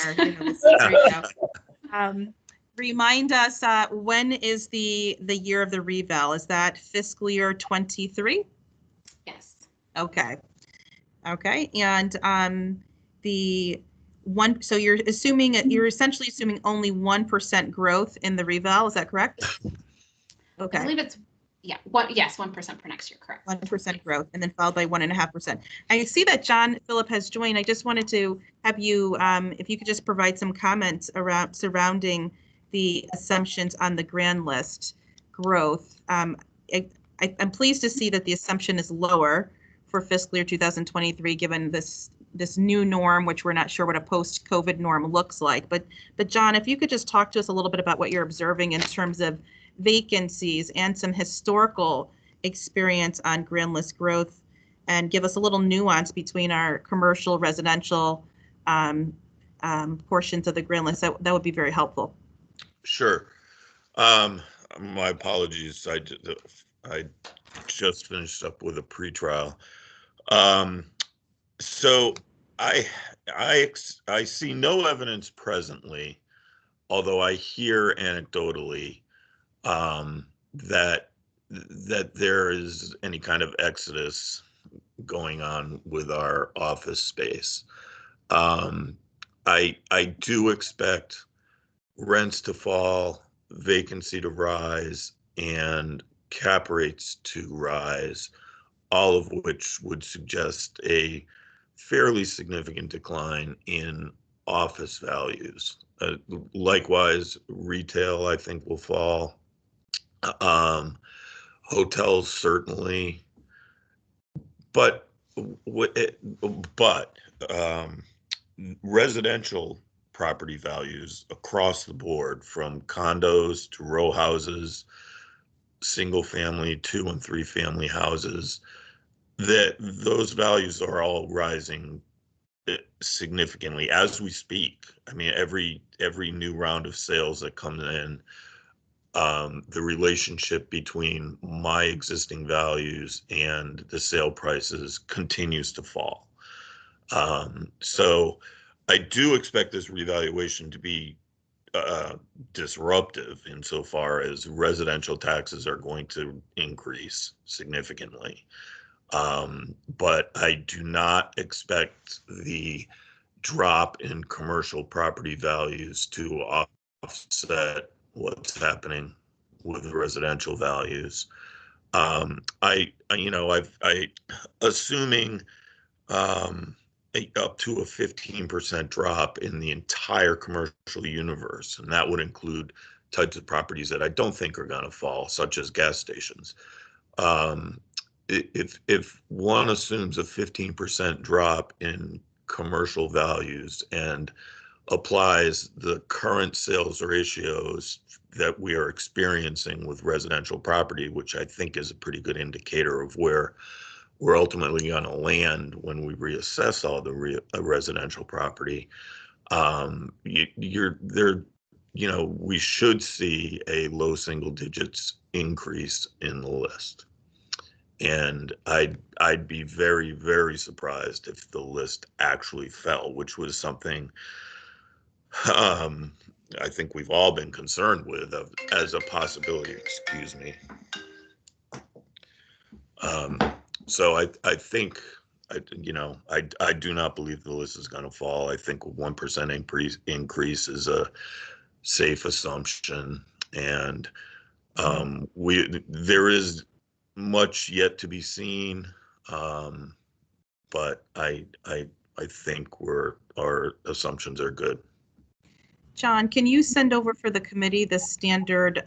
Speaker 1: Remind us, when is the year of the reval? Is that fiscal year 23?
Speaker 5: Yes.
Speaker 1: Okay. Okay. And so you're essentially assuming only 1% growth in the reval. Is that correct? Okay.
Speaker 5: I believe it's 1% for next year. Correct.
Speaker 1: 1% growth, and then followed by 1.5%. I see that John Phillip has joined. I just wanted to have you, if you could just provide some comments surrounding the assumptions on the grand list growth. I'm pleased to see that the assumption is lower for fiscal year 2023, given this new norm, which we're not sure what a post-COVID norm looks like. But John, if you could just talk to us a little bit about what you're observing in terms of vacancies and some historical experience on grand list growth, and give us a little nuance between our commercial, residential portions of the grand list. That would be very helpful.
Speaker 10: Sure. My apologies. I just finished up with a pretrial. So I see no evidence presently, although I hear anecdotally that there is any kind of exodus going on with our office space. I do expect rents to fall, vacancy to rise, and cap rates to rise, all of which would suggest a fairly significant decline in office values. Likewise, retail, I think, will fall. Hotels, certainly. But residential property values across the board, from condos to row houses, single family, 2 and 3 family houses, that those values are all rising significantly as we speak. I mean, every new round of sales that comes in, the relationship between my existing values and the sale prices continues to fall. So I do expect this revaluation to be disruptive insofar as residential taxes are going to increase significantly. But I do not expect the drop in commercial property values to offset what's happening with residential values. Assuming up to a 15% drop in the entire commercial universe, and that would include types of properties that I don't think are going to fall, such as gas stations. If one assumes a 15% drop in commercial values and applies the current sales ratios that we are experiencing with residential property, which I think is a pretty good indicator of where we're ultimately going to land when we reassess all the residential property. We should see a low single digits increase in the list. And I'd be very, very surprised if the list actually fell, which was something I think we've all been concerned with as a possibility. Excuse me. So I think, I do not believe the list is going to fall. I think a 1% increase is a safe assumption, and there is much yet to be seen, but I think our assumptions are good.
Speaker 1: John, can you send over for the committee the standard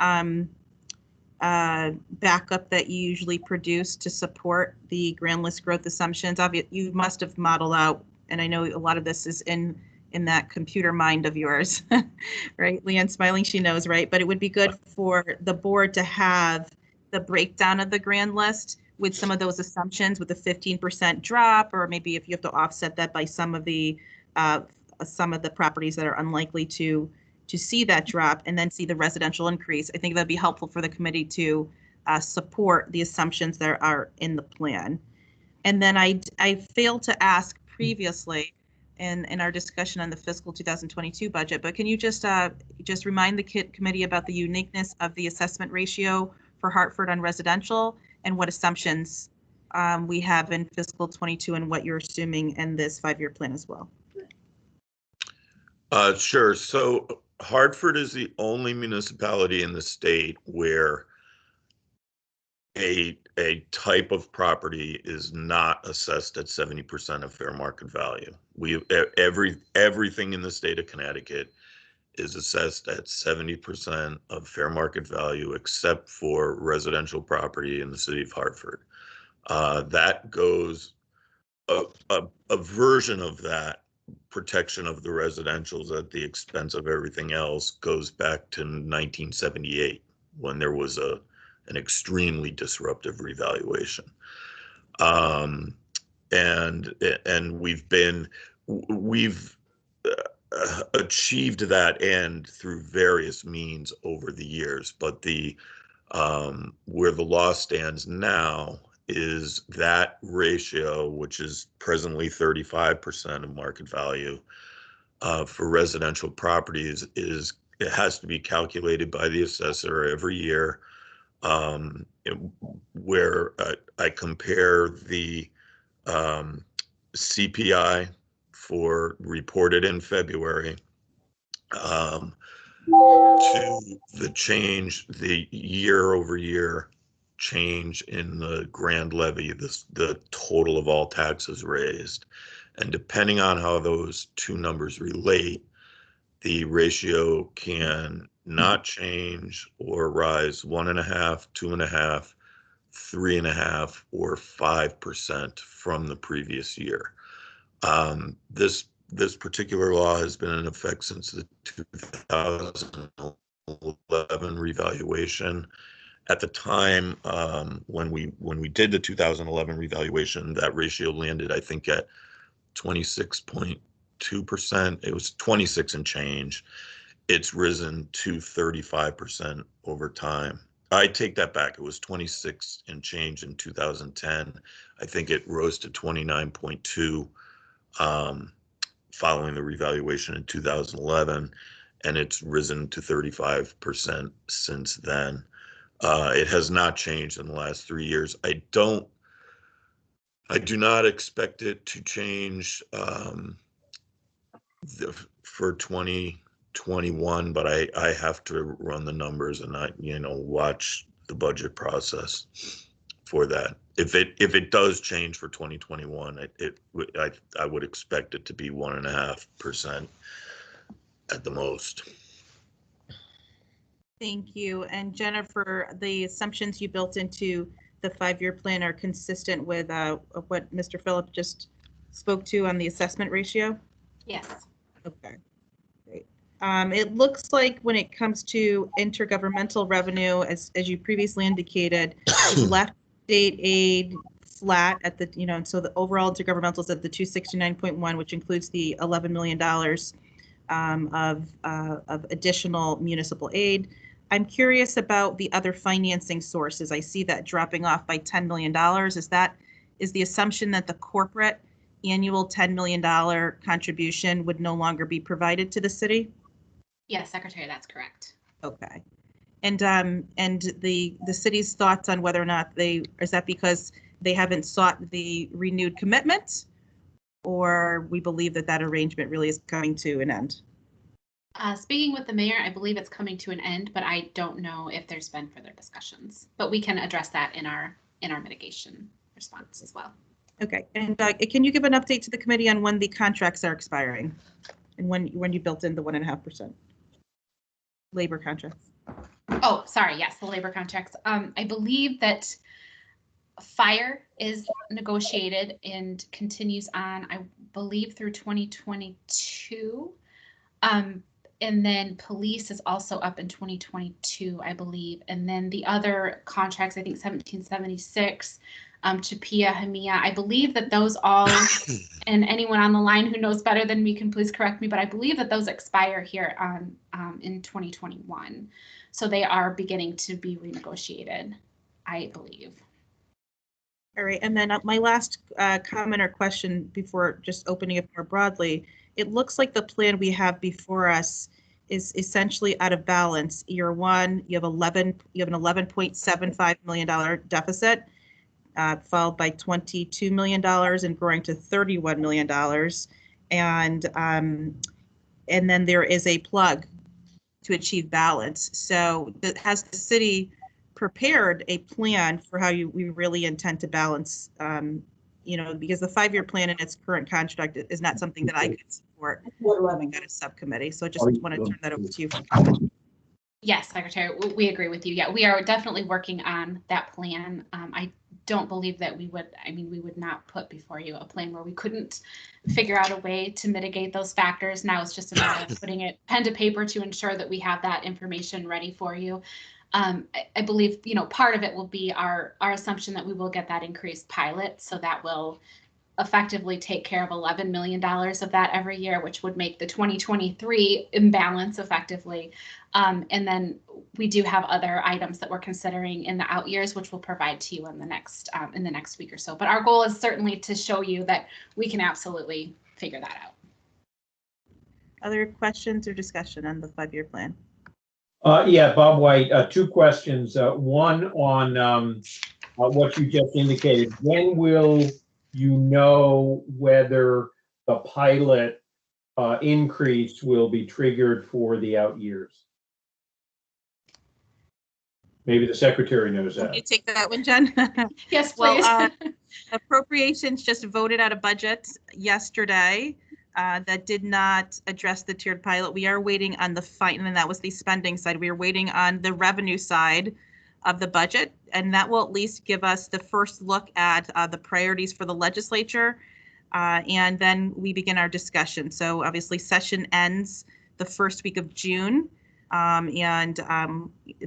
Speaker 1: backup that you usually produce to support the grand list growth assumptions? You must have modeled out, and I know a lot of this is in that computer mind of yours, right? Leanne's smiling, she knows, right? But it would be good for the board to have the breakdown of the grand list with some of those assumptions, with a 15% drop, or maybe if you have to offset that by some of the properties that are unlikely to see that drop, and then see the residential increase. I think that'd be helpful for the committee to support the assumptions that are in the plan. And then I failed to ask previously in our discussion on the fiscal 2022 budget, but can you just remind the committee about the uniqueness of the assessment ratio for Hartford on residential, and what assumptions we have in fiscal 22 and what you're assuming in this 5-year plan as well?
Speaker 10: Sure. So Hartford is the only municipality in the state where a type of property is not assessed at 70% of fair market value. Everything in the state of Connecticut is assessed at 70% of fair market value, except for residential property in the city of Hartford. That goes a version of that protection of the residentials at the expense of everything else goes back to 1978, when there was an extremely disruptive revaluation. And we've achieved that end through various means over the years, but where the law stands now is that ratio, which is presently 35% of market value for residential properties, it has to be calculated by the assessor every year, where I compare the CPI for reported in February to the year-over-year change in the grand levy, the total of all taxes raised. And depending on how those two numbers relate, the ratio can not change or rise 1.5%, 2.5%, 3.5%, or 5% from the previous year. This particular law has been in effect since the 2011 revaluation. At the time, when we did the 2011 revaluation, that ratio landed, I think, at 26.2%. It was 26 and change. It's risen to 35% over time. I take that back. It was 26 and change in 2010. I think it rose to 29.2 following the revaluation in 2011, and it's risen to 35% since then. It has not changed in the last 3 years. I do not expect it to change for 2021, but I have to run the numbers and watch the budget process for that. If it does change for 2021, I would expect it to be 1.5% at the most.
Speaker 1: Thank you. And Jennifer, the assumptions you built into the 5-year plan are consistent with what Mr. Phillip just spoke to on the assessment ratio?
Speaker 5: Yes.
Speaker 1: Okay. It looks like when it comes to intergovernmental revenue, as you previously indicated, we've left state aid flat at the, so the overall intergovernmental is at the 269.1, which includes the $11 million of additional municipal aid. I'm curious about the other financing sources. I see that dropping off by $10 million. Is the assumption that the corporate annual $10 million contribution would no longer be provided to the city?
Speaker 5: Yes, Secretary, that's correct.
Speaker 1: Okay. And the city's thoughts on whether or not is that because they haven't sought the renewed commitment, or we believe that arrangement really is coming to an end?
Speaker 5: Speaking with the mayor, I believe it's coming to an end, but I don't know if there's been further discussions. But we can address that in our mitigation response as well.
Speaker 1: Okay. And can you give an update to the committee on when the contracts are expiring and when you built in the 1.5% labor contracts?
Speaker 5: Oh, sorry. Yes, the labor contracts. I believe that fire is negotiated and continues on, I believe, through 2022. And then police is also up in 2022, I believe. And then the other contracts, I think 1776, Chapia, Hamia, I believe that those all, and anyone on the line who knows better than me can please correct me, but I believe that those expire here in 2021. So they are beginning to be renegotiated, I believe.
Speaker 1: All right, and then my last comment or question before just opening it more broadly, it looks like the plan we have before us is essentially out of balance. Year one, you have an $11.75 million deficit, followed by $22 million and growing to $31 million, and then there is a plug to achieve balance. So has the city prepared a plan for how we really intend to balance, because the 5-year plan in its current construct is not something that I could support at a subcommittee. So I just want to turn that over to you for comment.
Speaker 5: Yes, Secretary, we agree with you. Yeah, we are definitely working on that plan. I don't believe that we would not put before you a plan where we couldn't figure out a way to mitigate those factors. Now it's just a matter of putting it pen to paper to ensure that we have that information ready for you. I believe, part of it will be our assumption that we will get that increased pilot. So that will effectively take care of $11 million of that every year, which would make the 2023 imbalance effectively. And then we do have other items that we're considering in the out years, which we'll provide to you in the next week or so. But our goal is certainly to show you that we can absolutely figure that out.
Speaker 1: Other questions or discussion on the 5-year plan?
Speaker 4: Yeah, Bob White, 2 questions. One on what you just indicated. When will you know whether the pilot increase will be triggered for the out years? Maybe the secretary knows that.
Speaker 1: Can you take that one, Jen?
Speaker 5: Yes, please.
Speaker 1: Well, appropriations just voted out a budget yesterday that did not address the tiered pilot. We are waiting on the and that was the spending side. We are waiting on the revenue side of the budget, and that will at least give us the first look at the priorities for the legislature, and then we begin our discussion. So obviously session ends the first week of June, and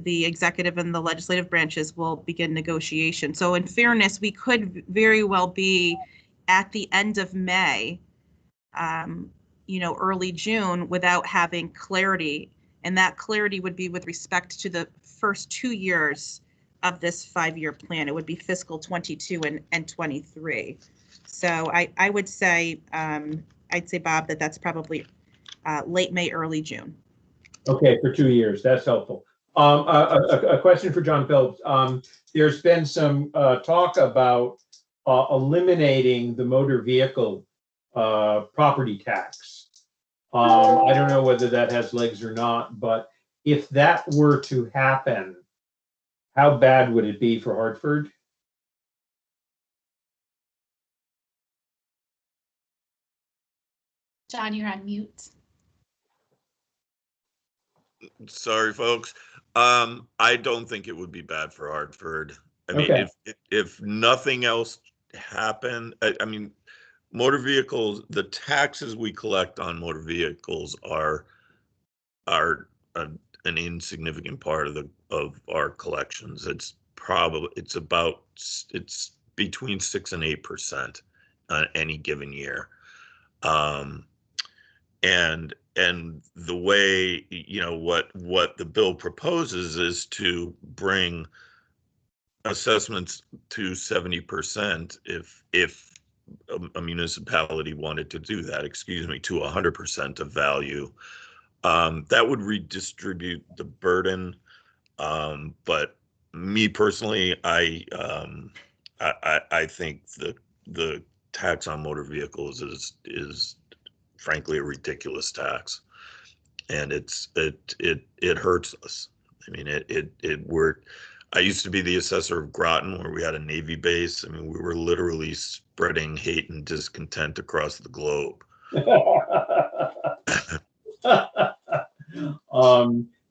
Speaker 1: the executive and the legislative branches will begin negotiation. So in fairness, we could very well be at the end of May, early June, without having clarity. And that clarity would be with respect to the first 2 years of this 5-year plan. It would be fiscal 22 and 23. So I would say, I'd say, Bob, that's probably late May, early June.
Speaker 4: Okay, for 2 years. That's helpful. A question for John Phillips. There's been some talk about eliminating the motor vehicle property tax. I don't know whether that has legs or not, but if that were to happen, how bad would it be for Hartford?
Speaker 5: John, you're on mute.
Speaker 10: Sorry, folks. I don't think it would be bad for Hartford. I mean, if nothing else happened, I mean, motor vehicles, the taxes we collect on motor vehicles are are an insignificant part of our collections. It's between 6 and 8% on any given year. And the way, what the bill proposes is to bring assessments to 70% if a municipality wanted to do that, to 100% of value. That would redistribute the burden. But me personally, I think the tax on motor vehicles is frankly a ridiculous tax, and it hurts us. I mean, I used to be the assessor of Groton, where we had a Navy base. I mean, we were literally spreading hate and discontent across the globe.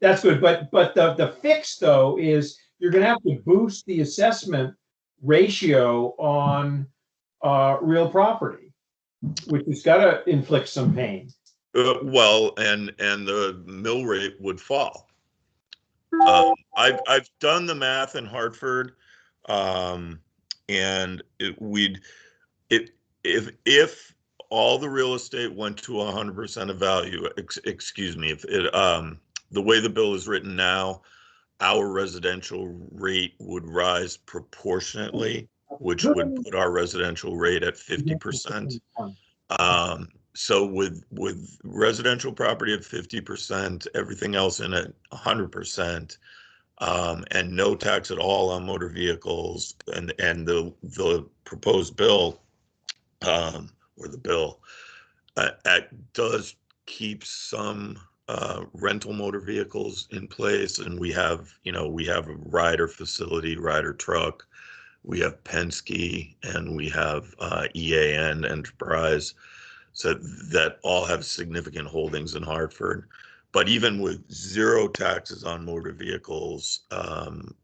Speaker 4: That's good, but the fix though is you're going to have to boost the assessment ratio on real property, which has got to inflict some pain.
Speaker 10: Well, and the mill rate would fall. I've done the math in Hartford, and if all the real estate went to 100% of value, the way the bill is written now, our residential rate would rise proportionately, which would put our residential rate at 50%. So with residential property at 50%, everything else in at 100%, and no tax at all on motor vehicles, and the proposed bill, or the bill, does keep some rental motor vehicles in place, and we have a Ryder facility, Ryder truck, we have Penske, and we have EAN Enterprise, so that all have significant holdings in Hartford. But even with zero taxes on motor vehicles,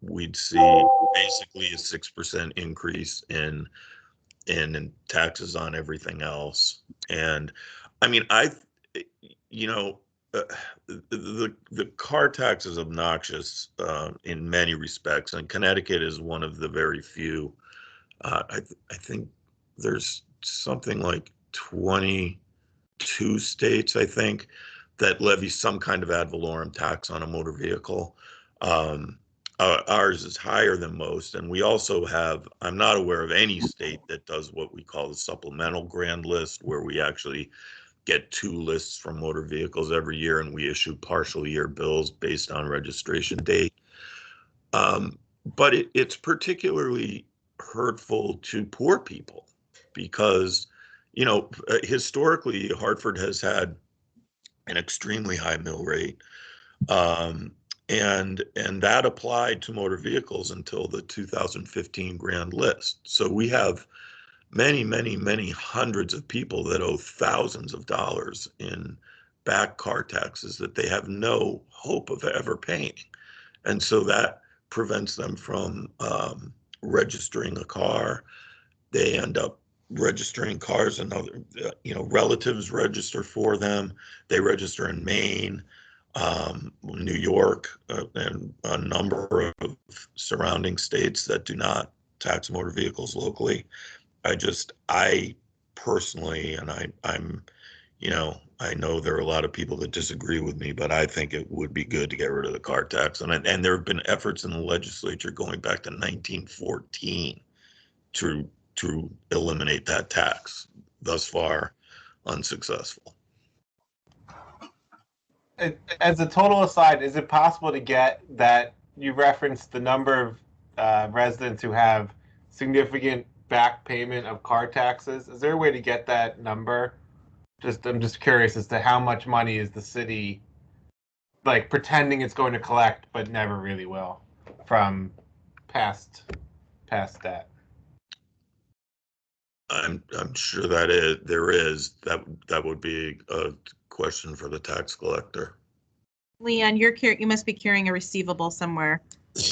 Speaker 10: we'd see basically a 6% increase in taxes on everything else. And I mean, the car tax is obnoxious in many respects, and Connecticut is one of the very few. I think there's something like 22 states, I think, that levy some kind of ad valorem tax on a motor vehicle. Ours is higher than most, and we also have, I'm not aware of any state that does what we call the supplemental grand list, where we actually get 2 lists from motor vehicles every year, and we issue partial year bills based on registration date. But it's particularly hurtful to poor people because, historically, Hartford has had an extremely high mill rate. And that applied to motor vehicles until the 2015 grand list. So we have many, many, many hundreds of people that owe thousands of dollars in back car taxes that they have no hope of ever paying. And so that prevents them from registering a car. They end up registering cars, and other, relatives register for them. They register in Maine, New York, and a number of surrounding states that do not tax motor vehicles locally. I personally, and I'm, I know there are a lot of people that disagree with me, but I think it would be good to get rid of the car tax. And there have been efforts in the legislature going back to 1914 to eliminate that tax. Thus far, unsuccessful.
Speaker 11: As a total aside, is it possible to get that you referenced the number of residents who have significant back payment of car taxes? Is there a way to get that number? I'm just curious as to how much money is the city like pretending it's going to collect but never really will from past debt.
Speaker 10: I'm sure there is. That would be a question for the tax collector.
Speaker 1: Leanne, you must be carrying a receivable somewhere.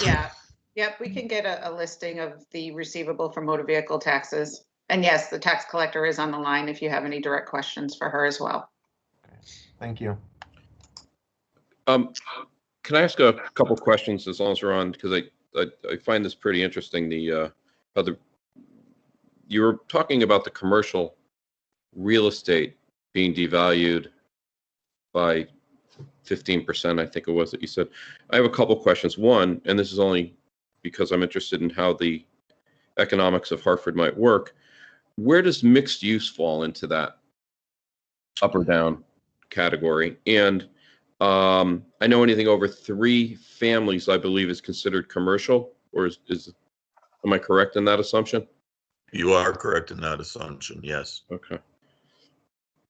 Speaker 6: Yeah. Yep, we can get a listing of the receivable for motor vehicle taxes. And yes, the tax collector is on the line if you have any direct questions for her as well.
Speaker 11: Thank you.
Speaker 12: Can I ask a couple questions as long as we're on, because I find this pretty interesting. You were talking about the commercial real estate being devalued by 15%, I think it was that you said. I have a couple questions. One, and this is only because I'm interested in how the economics of Hartford might work. Where does mixed use fall into that up or down category? And I know anything over 3 families, I believe, is considered commercial, or am I correct in that assumption?
Speaker 10: You are correct in that assumption, yes.
Speaker 12: Okay.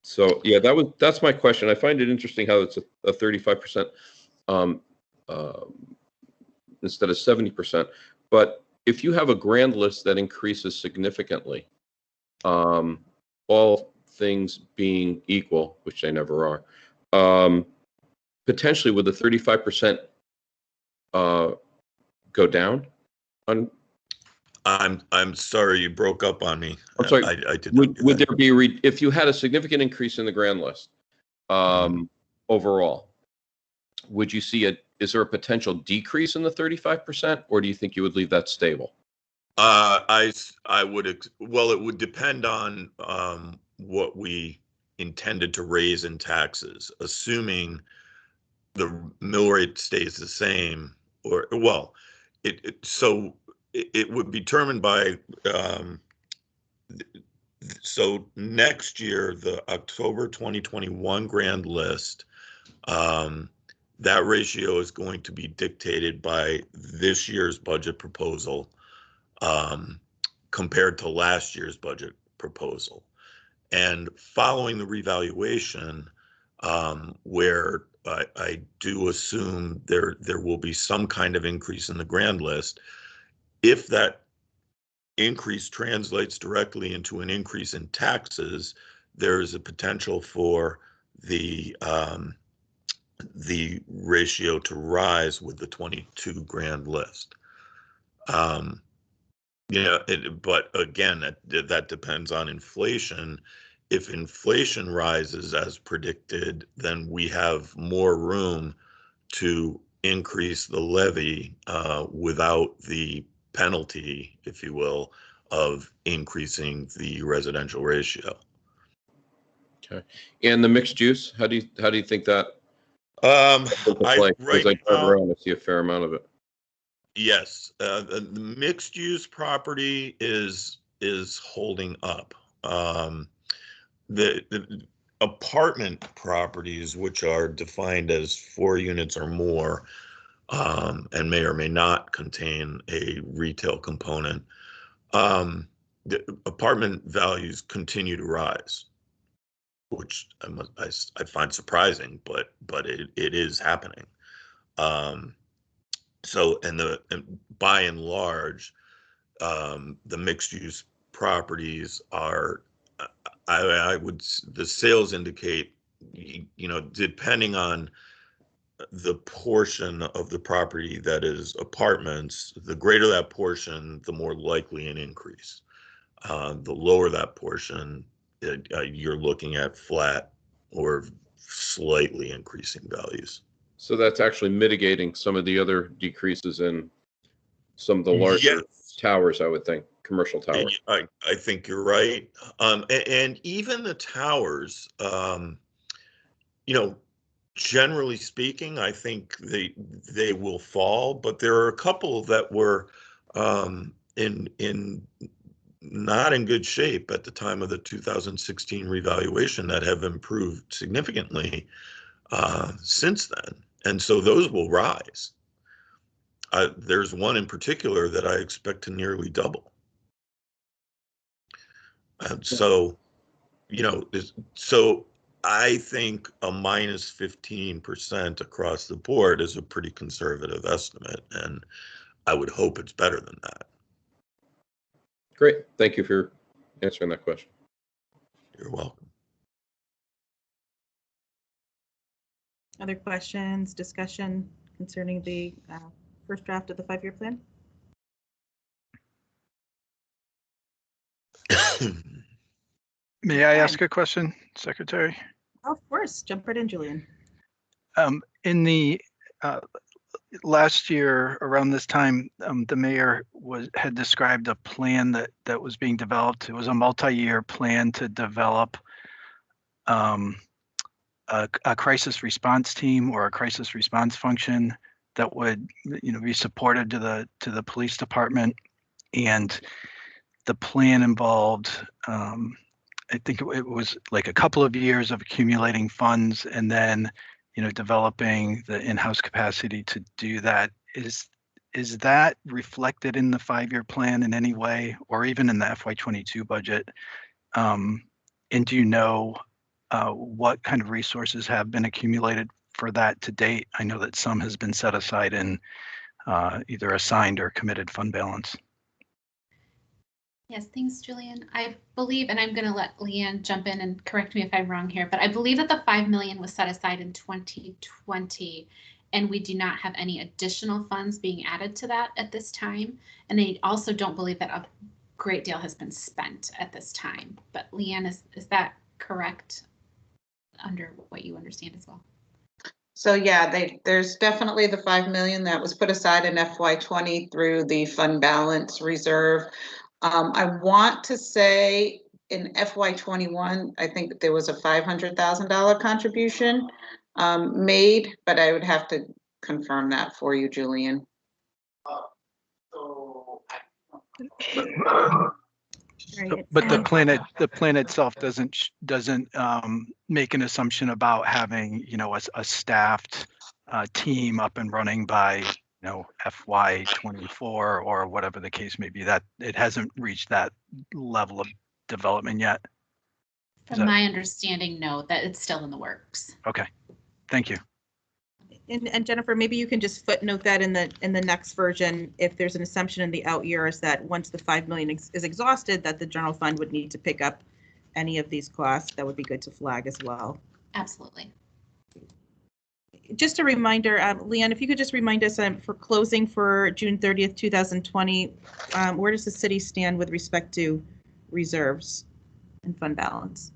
Speaker 12: So yeah, that's my question. I find it interesting how it's a 35% instead of 70%. But if you have a grand list that increases significantly, all things being equal, which they never are, potentially would the 35% go down?
Speaker 10: I'm sorry, you broke up on me.
Speaker 12: I'm sorry.
Speaker 10: I did.
Speaker 12: Would there be if you had a significant increase in the grand list overall? Would you see is there a potential decrease in the 35%, or do you think you would leave that stable?
Speaker 10: I would. Well, it would depend on what we intended to raise in taxes, assuming the mill rate stays the same, or well, it would be determined by, so next year, the October 2021 grand list, that ratio is going to be dictated by this year's budget proposal compared to last year's budget proposal. And following the revaluation, where I do assume there will be some kind of increase in the grand list, if that increase translates directly into an increase in taxes, there is a potential for the ratio to rise with the 22 grand list. But again, that depends on inflation. If inflation rises as predicted, then we have more room to increase the levy without the penalty, if you will, of increasing the residential ratio.
Speaker 12: Okay. And the mixed use, how do you think that?
Speaker 10: Right now,
Speaker 12: I see a fair amount of it.
Speaker 10: Yes, the mixed use property is holding up. The apartment properties, which are defined as 4 units or more, and may or may not contain a retail component, the apartment values continue to rise, which I find surprising, but it is happening. So, and by and large, the mixed use properties are, the sales indicate, depending on the portion of the property that is apartments, the greater that portion, the more likely an increase. The lower that portion, you're looking at flat or slightly increasing values.
Speaker 12: So that's actually mitigating some of the other decreases in some of the larger towers, I would think, commercial towers.
Speaker 10: I think you're right. And even the towers, generally speaking, I think they will fall, but there are a couple that were in not in good shape at the time of the 2016 revaluation that have improved significantly since then. And so those will rise. There's one in particular that I expect to nearly double. And so, so I think a minus 15% across the board is a pretty conservative estimate, and I would hope it's better than that.
Speaker 12: Great. Thank you for answering that question.
Speaker 10: You're welcome.
Speaker 1: Other questions, discussion concerning the first draft of the 5-year plan?
Speaker 2: May I ask a question, Secretary?
Speaker 1: Of course, jump right in, Julian.
Speaker 2: In the last year around this time, the mayor had described a plan that was being developed. It was a multi-year plan to develop a crisis response team or a crisis response function that would, be supported to the police department. And the plan involved, I think it was like a couple of years of accumulating funds and then, developing the in-house capacity to do that. Is that reflected in the 5-year plan in any way, or even in the FY22 budget? And do you know what kind of resources have been accumulated for that to date? I know that some has been set aside in either assigned or committed fund balance.
Speaker 5: Yes, thanks, Julian. I believe, and I'm going to let Leanne jump in and correct me if I'm wrong here, but I believe that the 5 million was set aside in 2020, and we do not have any additional funds being added to that at this time. And they also don't believe that a great deal has been spent at this time. But Leanne, is that correct under what you understand as well?
Speaker 6: So yeah, there's definitely the 5 million that was put aside in FY20 through the fund balance reserve. I want to say in FY21, I think there was a $500,000 contribution made, but I would have to confirm that for you, Julian.
Speaker 2: But the plan itself doesn't make an assumption about having, a staffed team up and running by, FY24 or whatever the case may be. That it hasn't reached that level of development yet.
Speaker 5: From my understanding, no, that it's still in the works.
Speaker 2: Okay, thank you.
Speaker 1: And Jennifer, maybe you can just footnote that in the next version, if there's an assumption in the out years that once the 5 million is exhausted, that the general fund would need to pick up any of these costs. That would be good to flag as well.
Speaker 5: Absolutely.
Speaker 1: Just a reminder, Leanne, if you could just remind us for closing for June 30th, 2020, where does the city stand with respect to reserves and fund balance?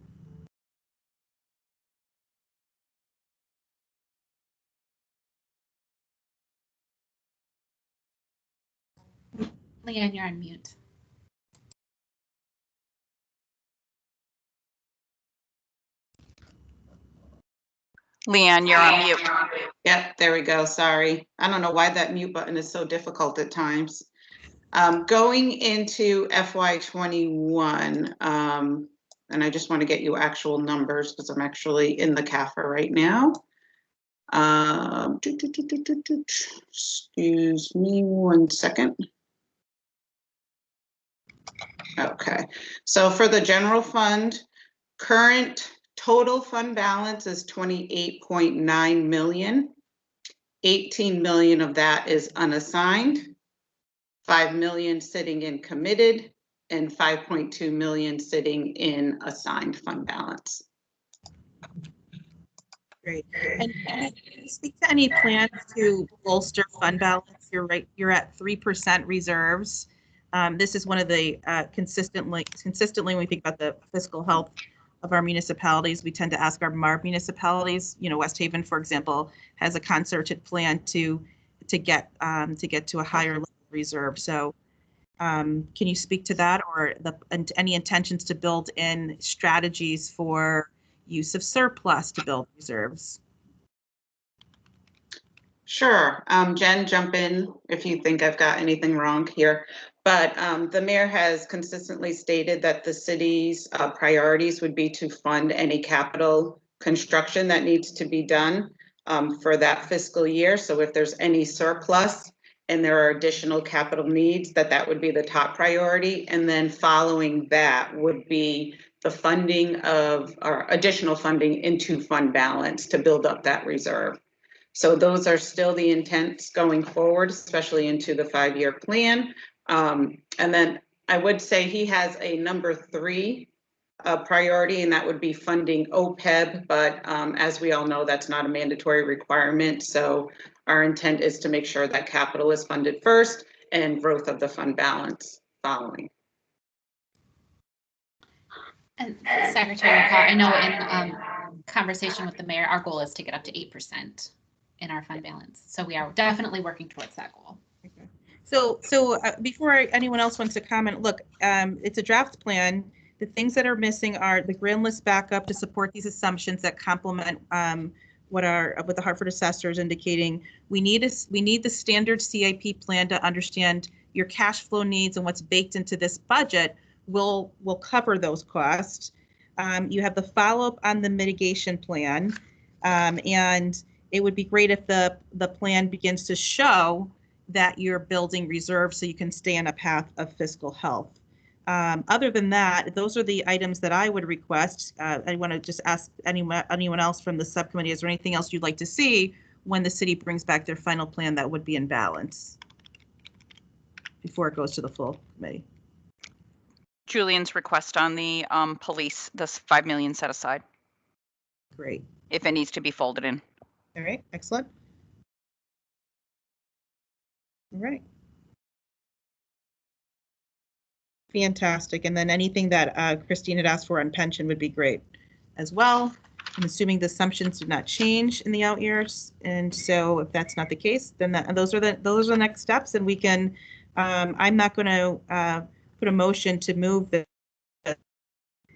Speaker 5: Leanne, you're on mute.
Speaker 13: Leanne, you're on mute.
Speaker 6: Yep, there we go. Sorry. I don't know why that mute button is so difficult at times. Going into FY21, and I just want to get you actual numbers because I'm actually in the CAFR right now. Excuse me 1 second. Okay, so for the general fund, current total fund balance is 28.9 million. 18 million of that is unassigned, 5 million sitting in committed, and 5.2 million sitting in assigned fund balance.
Speaker 1: Great. And can you speak to any plans to bolster fund balance? You're right, you're at 3% reserves. This is one of the consistently when we think about the fiscal health of our municipalities, we tend to ask our MARB municipalities. West Haven, for example, has a concerted plan to get to a higher level of reserve. So, can you speak to that, or any intentions to build in strategies for use of surplus to build reserves?
Speaker 6: Sure. Jen, jump in if you think I've got anything wrong here. But the mayor has consistently stated that the city's priorities would be to fund any capital construction that needs to be done for that fiscal year. So if there's any surplus and there are additional capital needs, that would be the top priority. And then following that would be the funding of, or additional funding into fund balance to build up that reserve. So those are still the intents going forward, especially into the 5-year plan. And then I would say he has a number 3 priority, and that would be funding OPEB. But as we all know, that's not a mandatory requirement. So our intent is to make sure that capital is funded first and growth of the fund balance following.
Speaker 5: And Secretary McCall, I know in conversation with the mayor, our goal is to get up to 8%. in our fund balance. So we are definitely working towards that goal.
Speaker 1: So before anyone else wants to comment, look, it's a draft plan. The things that are missing are the grand list backup to support these assumptions that complement what the Hartford assessor is indicating. We need the standard CIP plan to understand your cash flow needs, and what's baked into this budget will cover those costs. You have the follow-up on the mitigation plan, and it would be great if the plan begins to show that you're building reserves so you can stay on a path of fiscal health. Other than that, those are the items that I would request. I want to just ask anyone else from the subcommittee, is there anything else you'd like to see when the city brings back their final plan that would be in balance before it goes to the full committee?
Speaker 13: Julian's request on the police, this 5 million set aside,
Speaker 1: Great.
Speaker 13: if it needs to be folded in.
Speaker 1: All right, excellent. All right. Fantastic. And then anything that Christine had asked for on pension would be great as well. I'm assuming the assumptions did not change in the out years. And so if that's not the case, then those are the next steps. And we can, I'm not going to put a motion to move the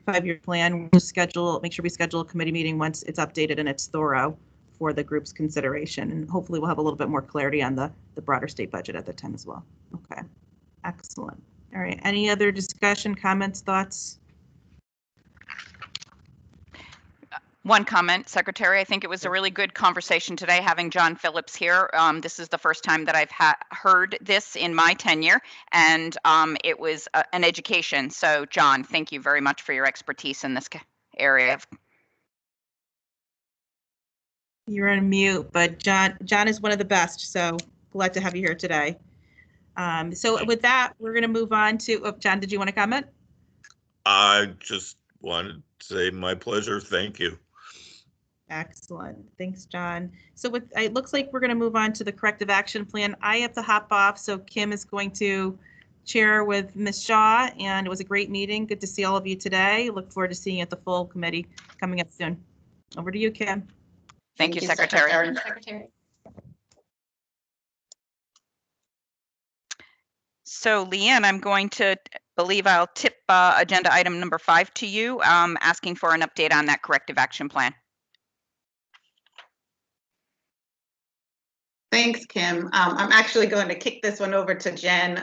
Speaker 1: 5-year plan. We'll make sure we schedule a committee meeting once it's updated and it's thorough for the group's consideration. And hopefully we'll have a little bit more clarity on the broader state budget at that time as well. Okay, excellent. All right, any other discussion, comments, thoughts?
Speaker 13: One comment, Secretary. I think it was a really good conversation today having John Phillips here. This is the first time that I've heard this in my tenure, and it was an education. So, John, thank you very much for your expertise in this area.
Speaker 1: You're on mute, but John is one of the best, so glad to have you here today. So with that, we're going to move on to, John, did you want to comment?
Speaker 10: I just wanted to say my pleasure. Thank you.
Speaker 1: Excellent. Thanks, John. So it looks like we're going to move on to the corrective action plan. I have to hop off, so Kim is going to chair with Ms. Shaw, and it was a great meeting. Good to see all of you today. Look forward to seeing you at the full committee coming up soon. Over to you, Kim.
Speaker 13: Thank you, Secretary. So, Leanne, I'm going to I'll tip agenda item number 5 to you, asking for an update on that corrective action plan.
Speaker 6: Thanks, Kim. I'm actually going to kick this one over to Jen.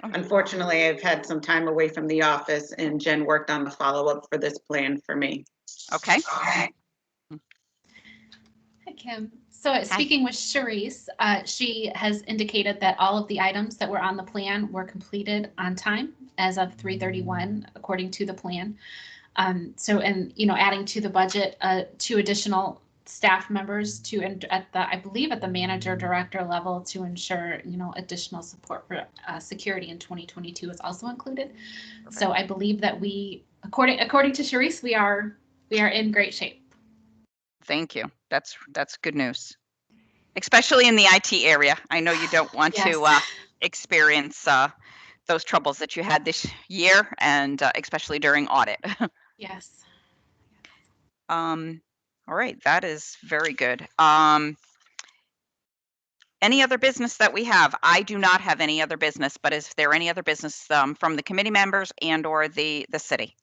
Speaker 6: Unfortunately, I've had some time away from the office, and Jen worked on the follow-up for this plan for me.
Speaker 13: Okay.
Speaker 5: Hi, Kim. So speaking with Charisse, she has indicated that all of the items that were on the plan were completed on time as of 3/31, according to the plan. Adding to the budget, 2 additional staff members I believe at the manager director level to ensure, additional support for security in 2022 is also included. Perfect. So I believe that according to Charisse, we are in great shape.
Speaker 13: Thank you. That's good news, especially in the IT area. I know you don't want to experience those troubles that you had this year, and especially during audit.
Speaker 5: Yes.
Speaker 13: All right, that is very good. Any other business that we have? I do not have any other business, but is there any other business from the committee members and or the city?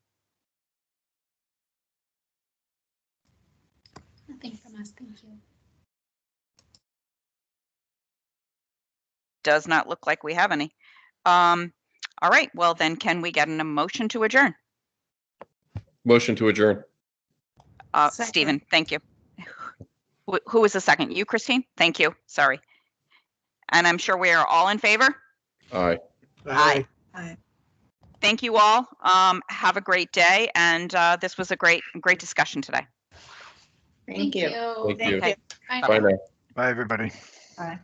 Speaker 5: Nothing from us, thank you.
Speaker 13: Does not look like we have any. All right, well then, can we get a motion to adjourn?
Speaker 12: Motion to adjourn.
Speaker 13: Stephen, thank you. Who was the second? You, Christine? Thank you. Sorry. And I'm sure we are all in favor?
Speaker 12: Aye.
Speaker 13: Aye. Aye. Thank you all. Have a great day. And this was a great discussion today.
Speaker 6: Thank you.
Speaker 12: Thank you.
Speaker 5: Okay.
Speaker 12: Bye now.
Speaker 2: Bye, everybody.
Speaker 1: Bye.